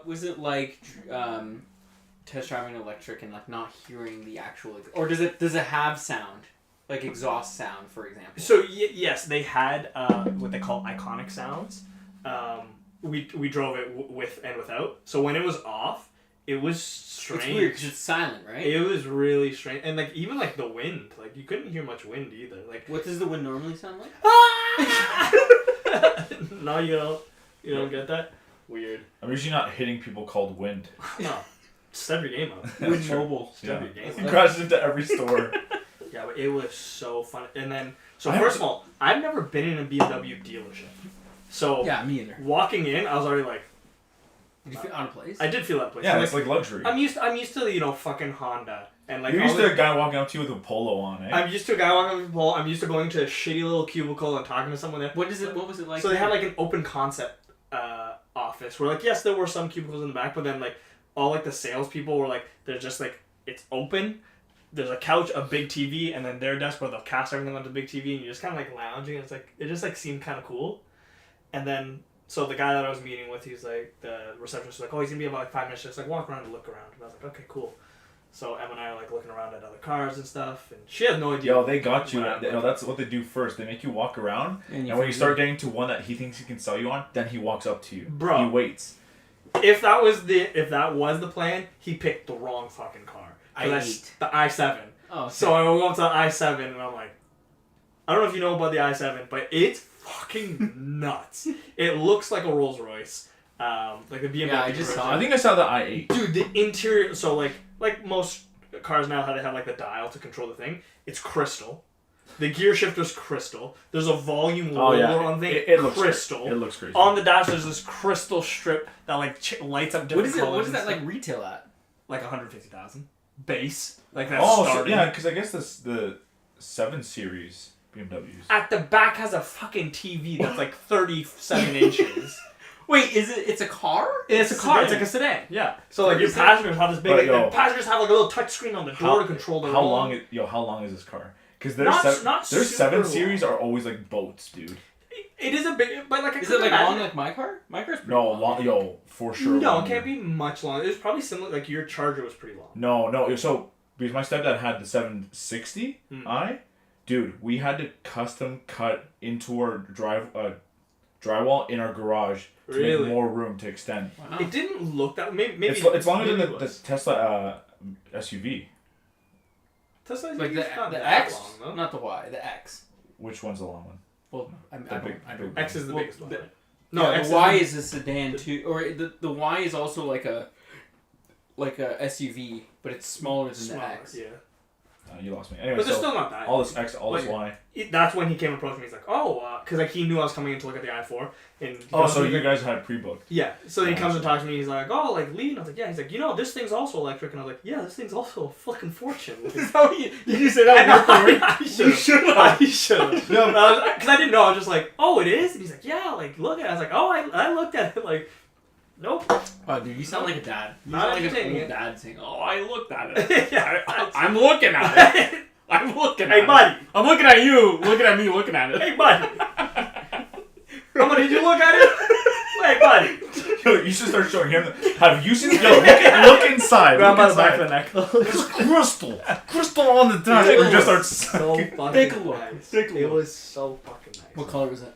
what was it like test driving electric and like not hearing the actual, or does it have sound, like exhaust sound, for example? So yes, they had what they call iconic sounds. We drove it with and without. So when it was off, it was strange. It's weird because it's silent, right? It was really strange, and like even like the wind, like you couldn't hear much wind either. Like what does the wind normally sound like? No, you don't get that. Weird. I'm usually not hitting people called wind. No, step your game up. Wind Mobile. Step your game You up. crashed into every store. Yeah, but it was so fun. And then, first of all, I've never been in a BMW dealership. So yeah, me either. Walking in, I was already like, did you feel out of place? I did feel that place. Yeah, so it's like luxury. I'm used to fucking Honda and like. You're used to a guy walking up to you with a polo on, eh? I'm used to a guy walking up with a polo. I'm used to going to a shitty little cubicle and talking to someone there. What was it like? So they had like an open concept office where like yes there were some cubicles in the back, but then like all like the salespeople were like they're just like it's open. There's a couch, a big TV, and then their desk where they'll cast everything onto the big TV, and you're just kind of like lounging. And it's like it just like seemed kind of cool. And then so the guy that I was meeting with, he's like the receptionist was like, oh, he's gonna be about like 5 minutes, just like walk around and look around. And I was like, okay, cool. So Em and I are like looking around at other cars and stuff, and she has no idea. Yo, they got you. That's what they do first. They make you walk around, and when you start getting to one that he thinks he can sell you on, then he walks up to you. Bro, he waits. If that was the plan, he picked the wrong fucking car. The i7. Oh, okay. So I go up to the i7 and I'm like, I don't know if you know about the i7, but it's fucking nuts. It looks like a Rolls Royce, like the BMW. Yeah, I just saw. I think I saw the i8. Dude, the interior. So like most cars now, how they have like the dial to control the thing. It's crystal. The gear shifter's crystal. There's a volume roller on the thing. It looks crystal. It looks crazy. On the dash, there's this crystal strip that like lights up different colors. What is that like retail at? Like 150,000 base. Like that's starting. Yeah, because I guess the 7 Series BMWs. At the back has a fucking TV that's like 37 inches. Wait, it's a car? It's a car. It's like a sedan. Yeah. So like your passengers have this big. Passengers have like a little touch screen on the door to control their. How long is this car? Because their 7 Series are always like boats, dude. It is a big, but like is it like long like my car? My car's pretty long. Long, for sure. No, it can't be much longer. It was probably similar. Like your Charger was pretty long. No. So because my stepdad had the 760 dude, we had to custom cut into our drywall in our garage to make more room to extend. Wow. It didn't look that. Maybe it's longer than the Tesla SUV. Tesla like not the that X, long, though. not the Y, the X. Which one's the long one? Well, I don't. X is the biggest one. No, the Y is a sedan too, or the Y is also like a SUV, but it's smaller than the X. Yeah. You lost me. Anyway, but they're still not that. All this X, all this Y. That's when he came approach me. He's like, because like he knew I was coming in to look at the i4. And so you guys had pre-booked. Yeah. So he comes and talks to me. He's like, like Lee. And I was like, yeah. He's like, this thing's also electric. And I was like, yeah, this thing's also a fucking fortune. Is that what did you say that? I should have. Because I didn't know. I was just like, it is. And he's like, yeah. Like look at it. I was like, I looked at it. Like, nope. Oh, dude, you sound like a dad. You sound like an old dad saying, I looked at it. Yeah, I'm looking at it. I'm looking at it. Hey, buddy. I'm looking at you, looking at me, looking at it. Hey, buddy. Did you look at it? Hey, buddy. Yo, you should start showing him. Have you seen? Yo, look inside. Grab by the back of the neck. There's crystal on the dash. It just starts so fucking Take a look. nice. It was so fucking nice. What color was it?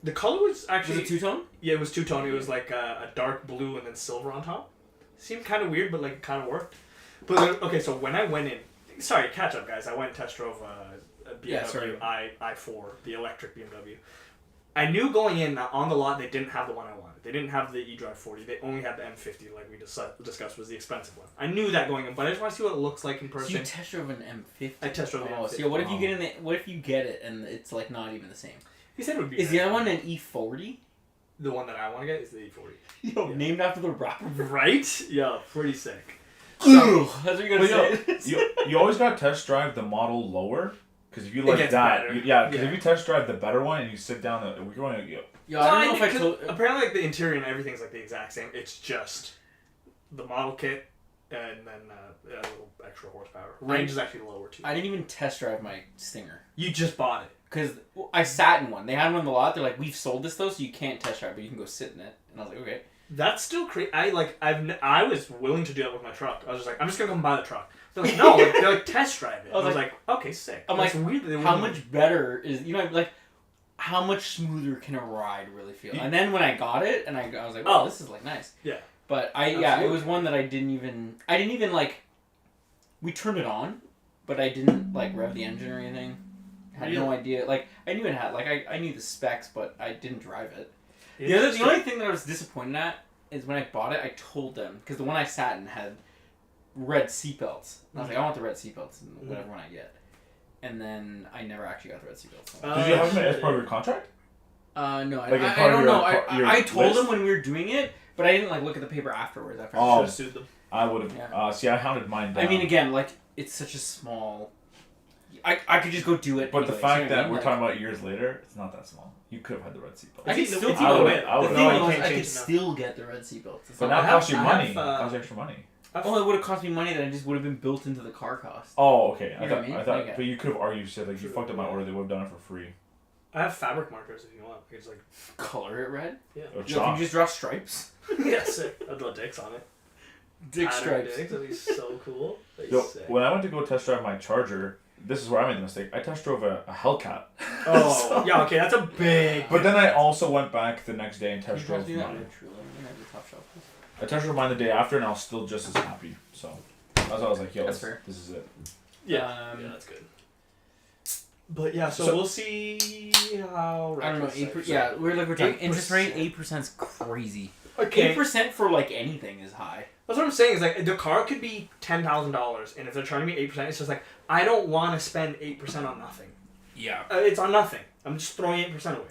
The color was actually... Was it two-tone? Yeah, it was two-tone. It was like a dark blue and then silver on top. Seemed kind of weird, but like kind of worked. But then, okay, so when I went in... Sorry, catch up, guys. I went and test drove a BMW i4, the electric BMW. I knew going in that on the lot they didn't have the one I wanted. They didn't have the eDrive 40. They only had the M50, like we discussed, was the expensive one. I knew that going in, but I just want to see what it looks like in person. So you test drove an M50? I test drove the M50. So what if you get in it? What if you get it and it's like not even the same? He said it would be. Is the other one an E40? The one that I want to get is the E40. Yo, named after the rapper. Right? Yeah, pretty sick. So, that's what you're gonna say. You always gotta test drive the model lower, because if you like that, because if you test drive the better one and you sit down, we're going to Yo, I don't know if I told. Apparently, like the interior and everything's like the exact same. It's just the model kit and then a little extra horsepower. Range is actually lower too. I didn't even test drive my Stinger. You just bought it. Because I sat in one. They had one on the lot. They're like, we've sold this though, so you can't test drive, but you can go sit in it. And I was like, okay. That's still crazy. I was willing to do that with my truck. I was just like, I'm just gonna come buy the truck. They're like, no, they're like test drive it. I was like, okay, sick. I'm That's like, weird that they how wouldn't- much better is like how much smoother can a ride really feel? And then when I got it, and I was like, oh, this is like nice. Yeah. But it was one that I didn't even like. We turned it on, but I didn't like rev the engine or anything. I had no idea. Like I knew it had I knew the specs, but I didn't drive it. The only thing that I was disappointed at is when I bought it. I told them because the one I sat in had red seatbelts. I was like, I want the red seatbelts in whatever one I get. And then I never actually got the red seatbelts. Did you have them as part of your contract? No, Like I don't know. I told list? them when we were doing it, but I didn't like look at the paper afterwards. After Oh. Should have sued them. I would have. Yeah. See, I hounded mine down. I mean, again, like it's such a small. I could just go do it. But anyways, the fact you know what I that mean? we're like, talking about years later, it's not that small. You could have had the red seatbelt. I could It's still either do way. it. I would- The no, thing you was, can't I could change it now. still get the red seatbelts. It's But not- that costs you I money. have, It costs extra money. Well, it would have cost me money that I just would have been built into the car cost. Oh, okay. You know what I mean? I thought, Okay. but you could have argued, said like you fucked up my order. They would have done it for free. I have fabric markers if you want. It's like, Color it red. yeah. Or Yo, can chalk. you just draw stripes? Yeah, sick. I'll draw dicks on it. Dick Pattern stripes. Dicks. That'd be so cool. That'd be Yo, sick. when I went to go test drive my Charger, this is where I made the mistake. I test drove a Hellcat. Oh, So- yeah, okay, that's a big. But then I also went back the next day and Can test you drove do that? mine. Truly, I'm gonna have the top shelf. I test drove mine the day after, and I was still just as happy. So that's why I was like, yo, That's this, fair. this is it. Yeah, yeah, that's good. But yeah, so we'll see how. I don't know. Ruckus 8%. says. Yeah, we're talking 8%. interest rate. 8% is crazy. Okay. 8% for like anything is high. That's what I'm saying. Is like the car could be $10,000, and if they're charging me 8%, it's just like I don't want to spend 8% on nothing. Yeah. It's on nothing. I'm just throwing 8% away.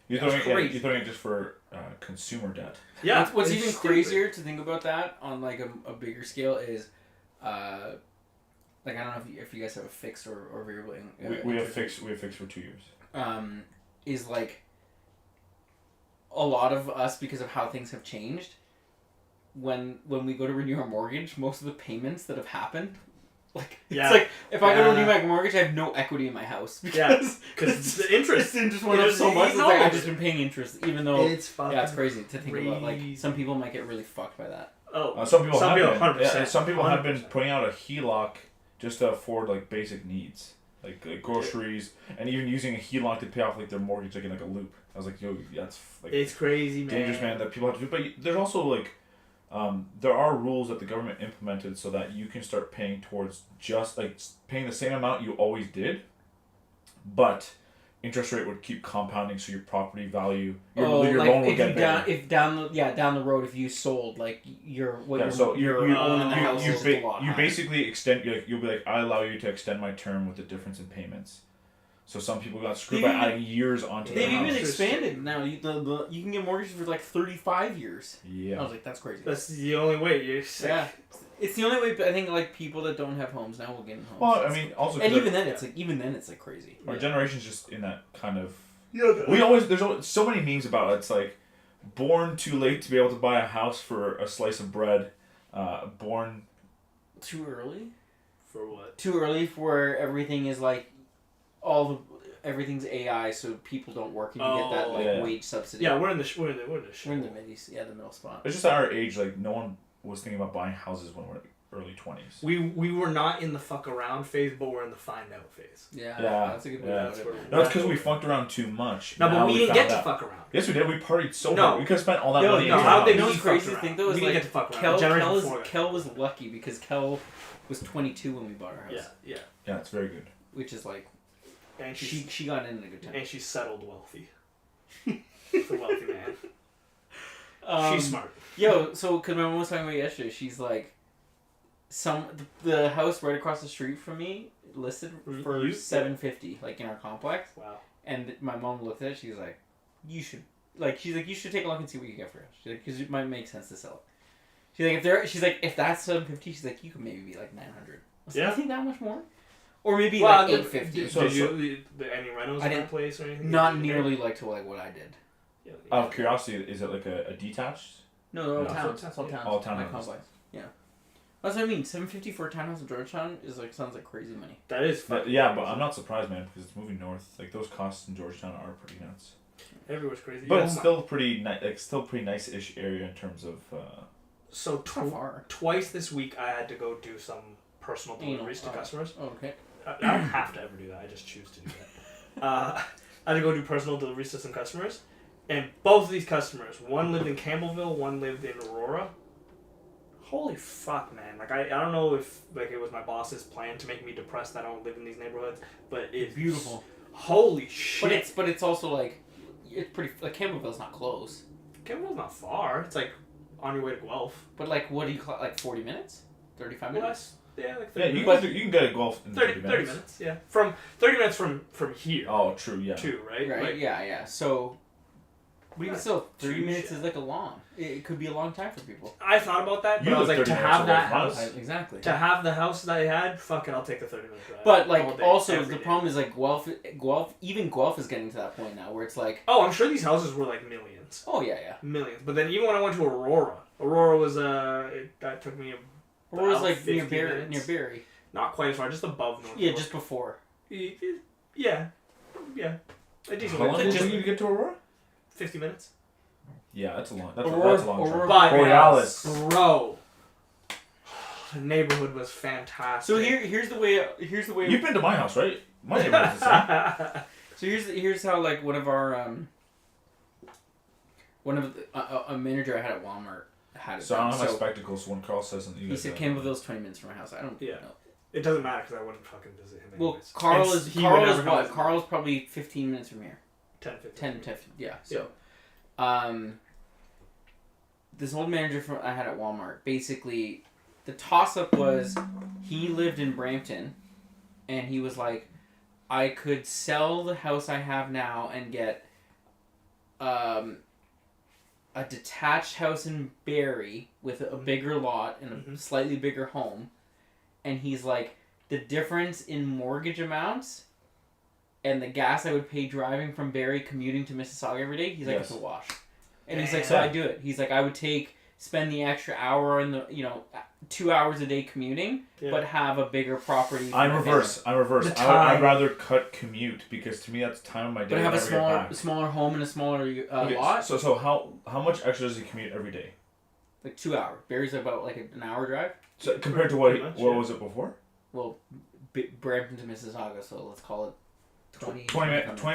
You're That's throwing, crazy. you're throwing it just for consumer debt. Yeah. What's it's even stupid. crazier to think about that on like a bigger scale is, like I don't know if you guys have a fixed or variable. We have fixed for 2 years. Is like a lot of us because of how things have changed. When we go to renew our mortgage, most of the payments that have happened, like Yeah. it's like if I go to Yeah. renew my mortgage, I have no equity in my house Yeah, because because the interest. It's just went up so much. It's No. like I've just been paying interest, even though It's fucking. yeah, it's crazy to think about. Like crazy. some people might get really fucked by that. Oh, Some people have been. 100%. Yeah, some people have been 100%. putting out a HELOC just to afford like basic needs, like groceries, and even using a HELOC to pay off like their mortgage, like in like a loop. I was like, yo, that's like It's crazy, man. dangerous, man. That people have to do. But there's also like, there are rules that the government implemented so that you can start paying towards just like paying the same amount you always did, but interest rate would keep compounding, so your property value, your loan will get bigger. Down the road, if you sold like your So your you own in the house is a lot you higher. basically extend you'll be like, I allow you to extend my term with the difference in payments. So some people got screwed by adding years onto their They've house. even expanded now. You can get mortgages for like 35 years. I Yeah. was like, that's crazy. That's the only way. You're sick. Yeah, it's the only way. I think like people that don't have homes now will get in homes. Well, I mean, also 'cause and even then, it's like crazy. our generation's just in that kind of. Yeah. There's always so many memes about it. It's like, born too late to be able to buy a house for a slice of bread. Born. Too early. For what? Too early for everything is like, everything's AI, so people don't work and you get that like yeah. wage subsidy. Yeah, we're in the shit. We're in the the middle spot. It's just at our age, like no one was thinking about buying houses when we're early 20s. We were not in the fuck around phase, but we're in the find out phase. Yeah, Yeah, that's a good way yeah. to put it. No, it's because we fucked around too much. No, Now but we didn't get to found out. fuck around. Yes, we did. We partied so No. hard. We could have spent all that No, money. no, into how a they house. know what's fucked crazy to around. think though is We didn't like get to fuck around. Kel, Generation Kel, before is, that. Kel was lucky because Kel was 22 when we bought our house. Yeah. Yeah, it's very good. Which is like And she's she got in at a good time. and she's settled wealthy. She's a wealthy man. She's smart. Yo, so because my mom was talking about it yesterday, she's like, the house right across the street from me listed for $750, like in our complex. Wow. And my mom looked at it. She's like, you should take a look and see what you get for it. She's like, because it might make sense to sell it. She's like, if that's $750, she's like, you could maybe be like $900. I was like, I think that much more, or maybe like $850. Did you any renos I in didn't- that place or anything? Not nearly like to like what I did. Yeah, Out of curiosity, is it like a detached? No, No, towns. it's All all towns. all townhouses. My complex. Yeah. That's what I mean. $750 for a townhouse in Georgetown is like sounds like crazy money. That is But, fucking yeah, but crazy. I'm not surprised, man, because it's moving north. Like those costs in Georgetown are pretty nuts. Everywhere's crazy. But it's still pretty nice-ish area in terms of. So twice this week, I had to go do some personal deliveries to customers. Oh, okay. I don't have to ever do that. I just choose to do that. I had to go do personal deliveries to some customers, and both of these customers, one lived in Campbellville, one lived in Aurora. Holy fuck, man! Like I don't know if like it was my boss's plan to make me depressed that I don't live in these neighborhoods, but it's beautiful. Holy shit! But it's also like it's pretty like Campbellville's not close. Campbellville's not far. It's like on your way to Guelph. But like, what do you call like 40 minutes? 35 minutes? Less. Yeah, like 30 minutes. You can get a Guelph in 30 minutes. Yeah, from 30 minutes from here. Oh, true. Yeah. Too right. Right. Like, yeah. So. But even still, 30 minutes shit. is like a long. It could be a long time for people. I thought about that, but I was like, to have that house, exactly. to have the house that I had, fucking, I'll take the 30-minute drive. But like, day, also the problem is like Guelph, even Guelph is getting to that point now where it's like. Oh, I'm sure these houses were like millions. Oh yeah. Millions, but then even when I went to Aurora was that took me. Aurora's like near Barrie. Not quite as far, just above North. Yeah, just before. Yeah. A decent. How long did you to get to Aurora? 50 minutes. Yeah, that's a long. That's a long drive. But Borealis, bro, the neighborhood was fantastic. So here's the way. You've been to my house, right? My neighborhood's the same. So here's how like one of a manager I had at Walmart had it. So I don't have my spectacles. So when Carl says something, he said Campbellville's 20 minutes from my house. I don't. Yeah. know. It doesn't matter because I wouldn't fucking visit him. Anyways. Well, Carl is what? Carl's probably 15 minutes from here. 10, 15. 10, yeah. So, this old manager I had at Walmart, basically, the toss-up was he lived in Brampton, and he was like, I could sell the house I have now and get a detached house in Barrie with a bigger lot and a slightly bigger home. And he's like, the difference in mortgage amounts and the gas I would pay driving from Barrie commuting to Mississauga every day, he's like, it's a wash. And he's like, so I do it. He's like, I would spend the extra hour in the, 2 hours a day commuting, but have a bigger property. I'm reverse. I'd rather cut commute because to me that's time of my day. But have a smaller home and a smaller lot. So how much extra does he commute every day? Like 2 hours. Barrie's about like an hour drive. So compared to what was it before? Well, Brampton to Mississauga, so let's call it 20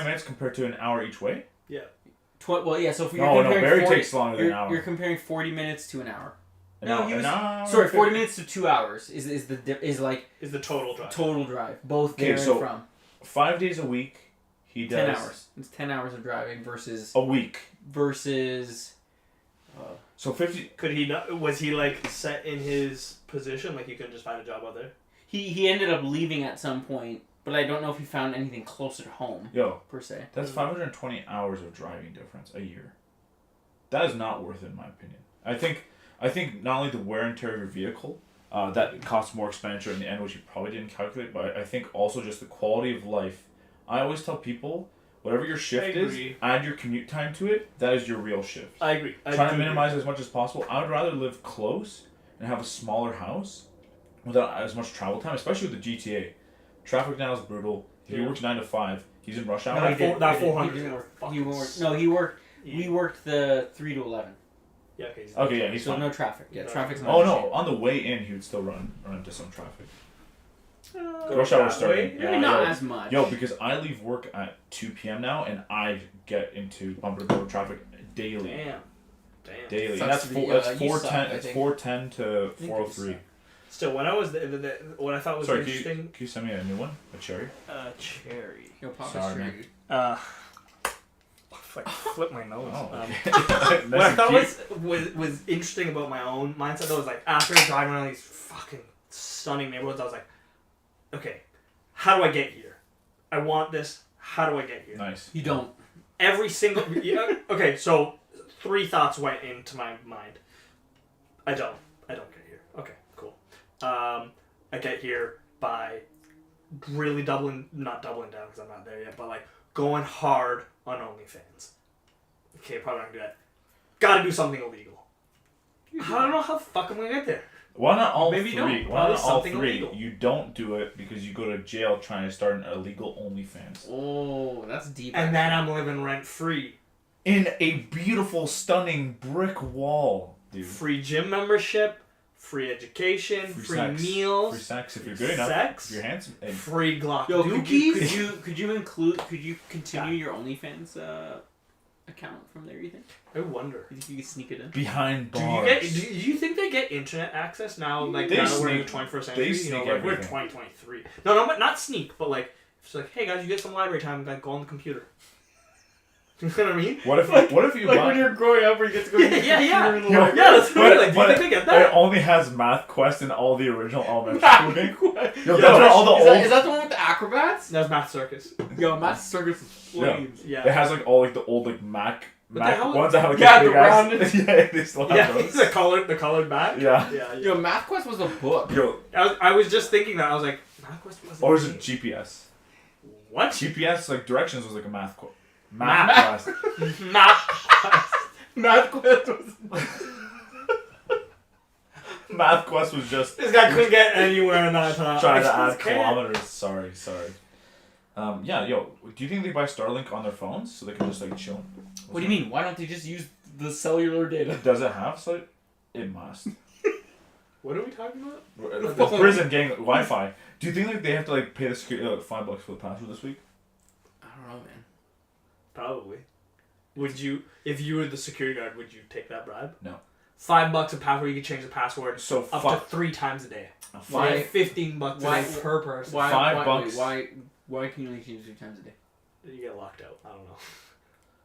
minutes compared to an hour each way? Yeah. So if you're comparing Barrie takes longer than an hour. You're comparing 40 minutes to an hour. Sorry, 40 minutes to 2 hours is the total drive. Total drive, both there and from. 5 days a week, he does 10 hours. It's 10 hours of driving versus a week versus. So 50. Could he not? Was he like set in his position? Like he couldn't just find a job out there. He ended up leaving at some point, but I don't know if he found anything closer to home. Per se. That's 520 hours of driving difference a year. That is not worth it, in my opinion. I think not only the wear and tear of your vehicle, that costs more expenditure in the end, which you probably didn't calculate, but I think also just the quality of life. I always tell people, whatever your shift is, add your commute time to it. That is your real shift. I agree. Try to minimize as much as possible. I would rather live close and have a smaller house without as much travel time, especially with the GTA. Traffic now is brutal. He works 9 to 5. He's in rush hour. That 400. We worked the 3 to 11. Yeah. Okay. He's so fine. No traffic. Yeah, traffic's not. Oh no! On the way in, he would still run into some traffic. Rush hour starting. Maybe not as much. Because I leave work at 2 p.m. now, and I get into bumper to traffic daily. Damn. Daily. And that's 410. It's 410 to 403. Still, when I was what I thought was interesting. Can you send me a new one? A cherry? Cherry. Yo, Papa, sorry, man. Flip my nose. Oh, okay. What I thought was interesting about my own mindset though was like after driving around these fucking stunning neighborhoods, I was like, okay, how do I get here? I want this. How do I get here? Nice. You don't. Every single okay, so 3 thoughts went into my mind. I don't get here. Okay, cool. I get here by really not doubling down because I'm not there yet, but like going hard on OnlyFans. Okay, probably not gonna do that. Gotta do something illegal. I don't know how the fuck I'm gonna get there. Why not all Maybe three? don't. Why not all Something three? illegal. You don't do it because you go to jail trying to start an illegal OnlyFans. Oh, that's deep. And then I'm living rent free. In a beautiful, stunning brick wall, dude. Free gym membership, free education, free sex. meals, Free sex if you're good enough. sex, If you're handsome. And free Glock Yo, dookies. could you continue your OnlyFans account from there? You think? I wonder. You think you could sneak it in? behind Do bars. you think they get internet access now? Like They now that we're in the sneak- 21st century. they You know, sneak like we're in everything. 2023. No, but not sneak, but like it's like, hey guys, you get some library time. Like go on the computer. You know what I mean? What if you Like buy... when you're growing up, where you get to go to the Yeah, yeah. computer in the Yeah, library. Yeah, that's really like. Do you but think they get It that? only has Math Quest and all the original elementary school games. Yo, Is that's where all the old... that the one with the acrobats? That's Math Circus. Yo, Matt Circus is flames. Yeah. It has like all like the old like Mac the Mac hell- ones that have like Yeah, the the big ass... rounded- Yeah, they still have Yeah, those. the colored back. Yeah. Yeah. Yo, Math Quest was a book. Yo, I was just thinking that. I was like, Math Quest wasn't. or is it me. GPS? What? GPS like directions was like a math quest. Math. Math quest. Math. Math Quest was. Math quest was just This guy couldn't get anywhere in that time. trying to I add just can't. kilometers. Sorry. Yeah, yo, do you think they buy Starlink on their phones so they can just like chill? What do you mean? Why don't they just use the cellular data? Does it have so? It must. What are we talking about? The prison gang Wi-Fi. Do you think like they have to like pay the security $5 for the password this week? I don't know, man. Probably. Would you, if you were the security guard, would you take that bribe? No. $5 a password, you could change the password So up to 3 times a day. Why- $15 a why- day per person. Why? $5. Why can you only change 3 times a day? You get locked out. I don't know.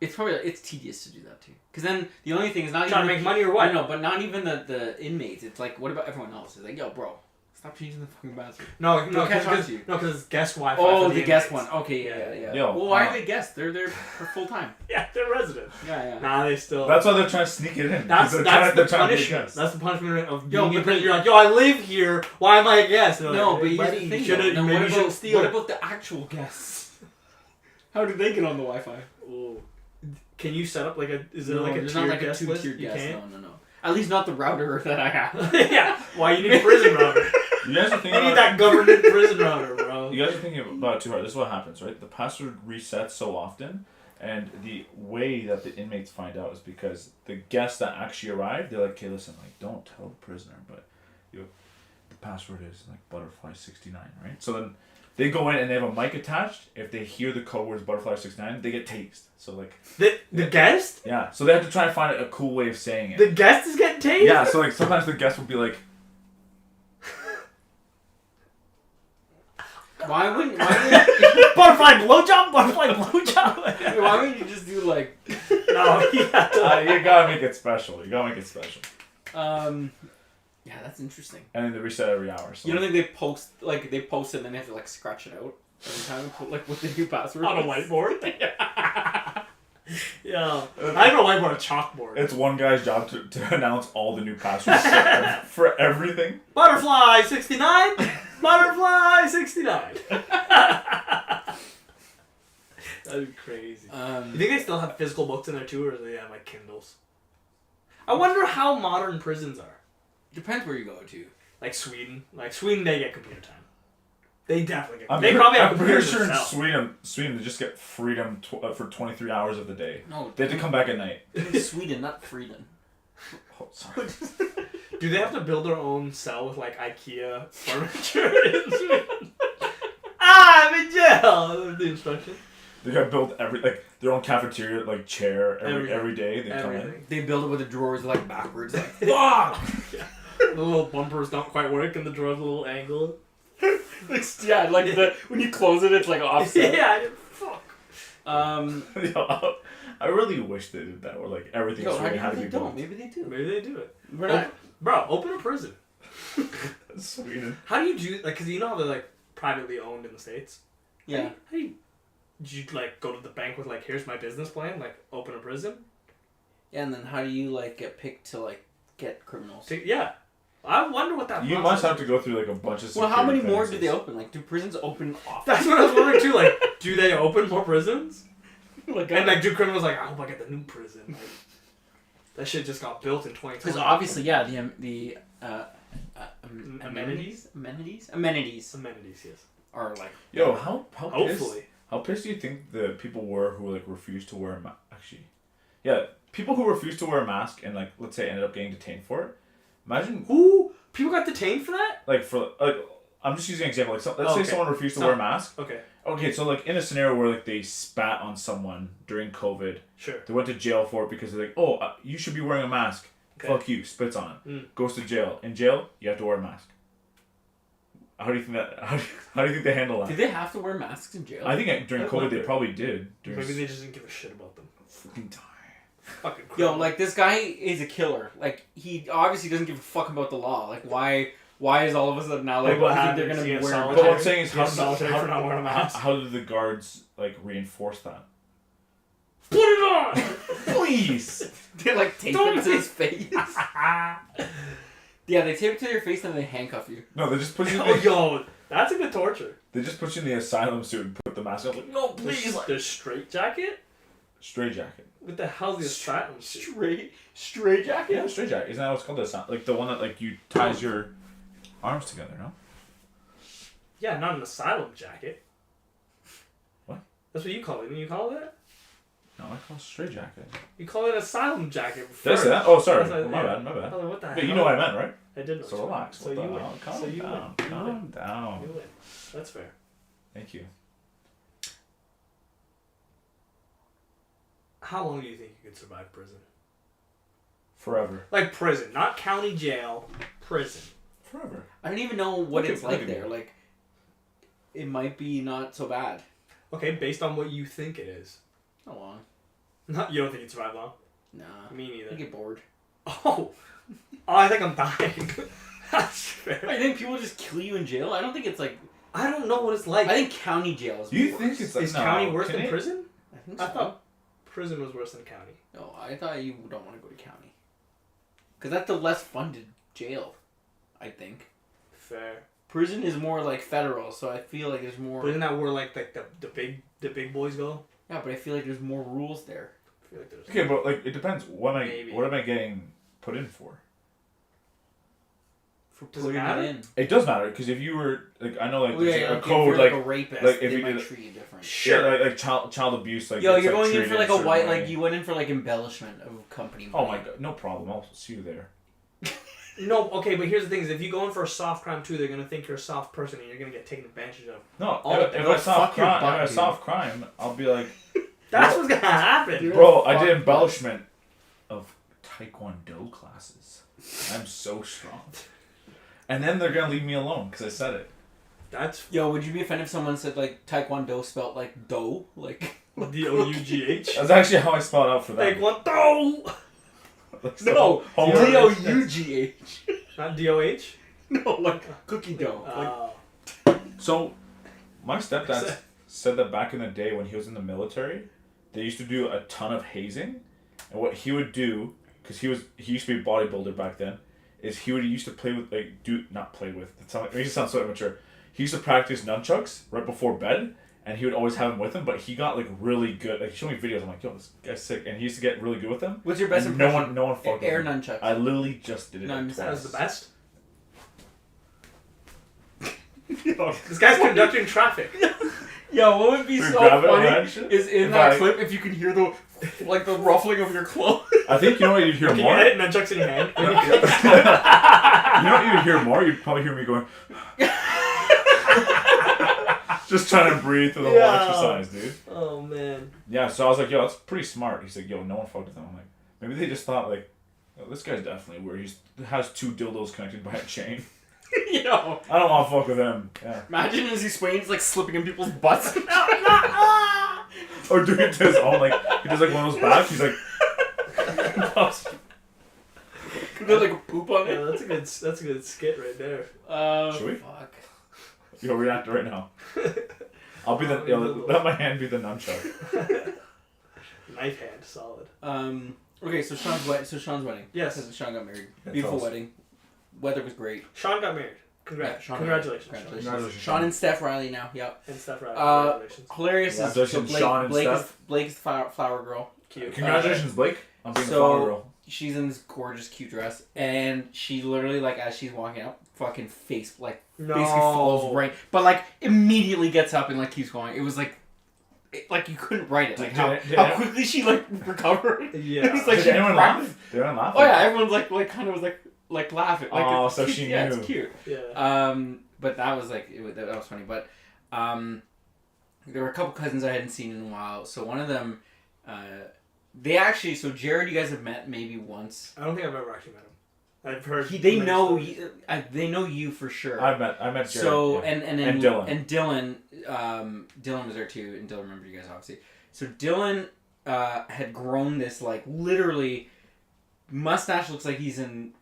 It's tedious to do that too. Because then the only thing is not Trying even to make money or what? I know, but not even the inmates. It's like, what about everyone else? It's like, yo, bro, stop changing the fucking password. No, They'll catch on to you. because it's guest Wi-Fi. Oh, for the guest inmates. one. Okay, yeah. Yo, well, why are they guests? They're there for full time. Yeah, they're residents. Yeah. Nah, they still. That's why they're trying to sneak it in. That's They're the trying to be punishment. guests. That's the punishment of Yo, being in but prison. You're like, yo, I live here. Why am I a guest? And they're No, like, but here's buddy, the thing. should've- Though. maybe you shouldn't steal. What about the actual guests? How did they get on the Wi-Fi? Ooh. Can you set up like a? Is there No, like a there's tiered not like a guest list? two-tiered You guest. can't. No. At least not the router that I have. Yeah. Why you need a prison router? You guys are thinking You need about that government prison router, bro. You guys are thinking about it too hard. This is what happens, right? The password resets so often, and the way that the inmates find out is because the guests that actually arrive, they're like, okay, listen, like, don't tell the prisoner, but the password is like butterfly69, right? So then they go in and they have a mic attached. If they hear the code words butterfly69, they get tased. So like The guest? yeah, so they have to try and find a cool way of saying it. The guest is getting tased? Yeah, so like sometimes the guest will be like, Why wouldn't Butterfly blowjob? Butterfly blowjob? why wouldn't you just do like No, yeah. you gotta make it special. yeah, that's interesting. And then they reset every hour. So You don't think they post it and then they have to like scratch it out every time and put like what the new password On a is? whiteboard? Yeah. I have a whiteboard, a chalkboard. it's one guy's job to announce all the new passwords for everything. Butterfly 69? Butterfly 69. That'd be crazy. You think they still have physical books in there too, or do they have like Kindles? I wonder how modern prisons are. Depends where you go to. Like Sweden. Like Sweden, they get computer time. They definitely get. I'm They probably have I'm pretty computers sure in themselves. Sweden they just get freedom for 23 hours of the day. No, They have to come back at night. it's Sweden, not Sweden. Oh, sorry. Do they have to build their own cell with like IKEA furniture in Sweden? I'm in jail. The instruction. They gotta build their own cafeteria, like chair every day. They come in. Everything. They build it with the drawers like backwards. Like, fuck! The little bumpers don't quite work, and the drawers a little angled. Yeah, like when you close it, it's like offset. Yeah. Fuck. Yo, I really wish they did that, where like everything Yo, Sweden had to maybe be they don't. built. Maybe they do. Maybe they do it. We're not. Bro, open a prison. Sweden. How do you do like? Cause you know how they're like privately owned in the States. Yeah. How do you? Did you like go to the bank with like, here's my business plan, like open a prison? Yeah, and then how do you like get picked to like get criminals? Yeah. I wonder what that. You process must have is. to go through like a bunch of. Well, how many security more do they clearances. open? Like, do prisons open off? That's what I was wondering too. Like, do they open more prisons? Like, And like, do criminals like, I hope I get the new prison? Like, that shit just got built in 2020. because obviously, yeah, the Amenities? Amenities, yes. are like... Yo, how Hopefully. How pissed do you think the people were who like refused to wear a mask? Actually, yeah, people who refused to wear a mask and like let's say ended up getting detained for it. Imagine who people got detained for that. Like for like, I'm just using an example. Like let's say someone refused to wear a mask. Okay. Okay, so like in a scenario where like they spat on someone during COVID. Sure. They went to jail for it because they're like, oh, you should be wearing a mask. Okay. Fuck you, spits on him. Goes to jail. In jail, you have to wear a mask. How do you think that? How do you think they handle that? Did they have to wear masks in jail? I think during COVID they probably did. Maybe they just didn't give a shit about them. Freaking time. Fucking crap. Yo, like this guy is a killer. Like he obviously doesn't give a fuck about the law. Like why is all of a sudden now like what I think they're gonna be wearing? But what I'm saying is how did the guards like reinforce that? Put it on, please. They like tape it to his face. Yeah, they tape it to your face and they handcuff you. No, they just put you. Yo, that's a good torture. They just put you in the asylum suit and put the mask on. Like, no, please. The straight jacket. Straight jacket. What the hell's the asylum suit? Straight jacket. Yeah, straight jacket. Isn't that what's called? Like the one that like you ties your arms together, no? Yeah, not an asylum jacket. What? That's what you call it. Didn't you call it that? No, I call it straight jacket. You call it asylum jacket. Did I say that? Oh, sorry. Like, my bad. I was like, what the hell? But you know what I meant, right? I did know. So relax. So you win. Calm down. You win. That's fair. Thank you. How long do you think you could survive prison? Forever. Like prison, not county jail. Prison. Forever. I don't even know what it's like there. Like, it might be not so bad. Okay, based on what you think it is. How long? Not you don't think you'd survive long? Nah. Me neither. I get bored. Oh, I think I'm dying. That's fair. I think people just kill you in jail. I don't think it's like. I don't know what it's like. I think county jail is. Do you worse. think it's like is county worse than it? prison? I think so. I thought prison was worse than county. No, I thought you don't want to go to county. Because that's the less funded jail, I think. Fair. Prison is more like federal, so I feel like there's more. But isn't that where like the big boys go? Yeah, but I feel like there's more rules there. I feel like there's. Okay, but like it depends. What am I getting put in for? For putting it in. It does matter because if you were like I know like there's a code like a rapist, like if they you might did treat you different. Sure, like child abuse. Like yo, it's, you're like, going in for like a certain white way. like you went in for like embellishment of company money. Oh my god, no problem. I'll see you there. No, okay, but here's the thing: is if you go in for a soft crime too, they're gonna think you're a soft person and you're gonna get taken advantage of. No, if I soft crime, I'll be like. That's what's gonna happen, bro. I did embellishment of Taekwondo classes. I'm so strong. And then they're gonna leave me alone because I said it. That's yo. Would you be offended if someone said like Taekwondo spelt like dough, like D-O-U-G-H? That's actually how I spelled out for that. Taekwondo. No, D-O-U-G-H. Not D-O-H. No, like cookie dough. So, my stepdad said that back in the day when he was in the military, they used to do a ton of hazing, and what he would do, because he used to be a bodybuilder back then, is he used to play with it makes it sound so immature. He used to practice nunchucks right before bed, and he would always have them with him. But he got like really good. Like he showed me videos. I'm like, yo, this guy's sick, and he used to get really good with them. What's your best impression? No one fucked with air him. nunchucks. I literally just did it. That was the best. Yo, this guy's conducting traffic. Yo, what would be so funny is in that clip if you can hear the ruffling of your clothes. I think you know what you'd hear more. You edit nunchucks in your hand. You know what you'd hear more? You'd probably hear me going. Just trying to breathe through the whole exercise, dude. Oh man. Yeah, so I was like, yo, that's pretty smart. He's like, yo, no one fucked with him. I'm like, maybe they just thought like, oh, this guy's definitely weird. He has 2 dildos connected by a chain. Yo, I don't want to fuck with him. Yeah. Imagine as he swings, like slipping in people's butts. Or doing it to his own, like he does like one of those back. He's like, There's like a poop on it. Yeah, that's a good skit right there. Should we? Fuck. Yo, react right now. I'll be let my hand be the nunchuck. Knife hand, solid. Okay, so Sean's wedding. Yes. Because Sean got married. Yeah, Beautiful wedding. Weather was great. Sean got married. Congratulations. Sean and Steph Riley now. Yep. And Steph Riley. Congratulations. Hilarious is Sean and Blake Steph. Blake is flower girl. Cute. Congratulations, Blake. I'm being the flower girl. she's in this gorgeous, cute dress, and she literally, like, as she's walking up, fucking basically falls right, but like immediately gets up and like keeps going. It was like, you couldn't write it. Like how quickly she like recovered. Yeah. It was like Did anyone laugh? Did anyone laugh? Oh yeah, everyone's like kind of was like laughing. Like, oh, so she knew. Yeah, it's cute. Yeah. But that was like that was funny. But there were a couple cousins I hadn't seen in a while. So one of them, they actually. So Jared, you guys have met maybe once. I don't think I've ever actually met him. I've heard. They know you for sure. I met Jared. So yeah. and Dylan Dylan was there too, and Dylan remembered you guys obviously. So Dylan had grown this like literally mustache, looks like he's in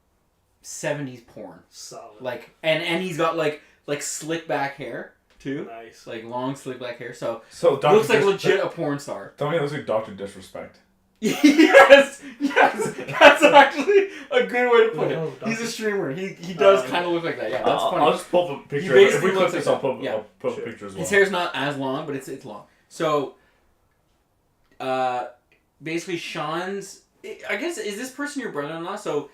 70s porn. Solid. Like and he's got like slick back hair too. Nice. Like long slick back hair. So Dr. looks like legit a porn star. Tell me it looks like Dr. Disrespect. yes, that's actually a good way to put it. He's a streamer. He does kind of look like that. Yeah, that's funny. I'll just pull up a picture. If we clip this, I'll put a picture as well. His hair's not as long, but it's long. So, basically, Sean's. I guess is this person your brother-in-law? So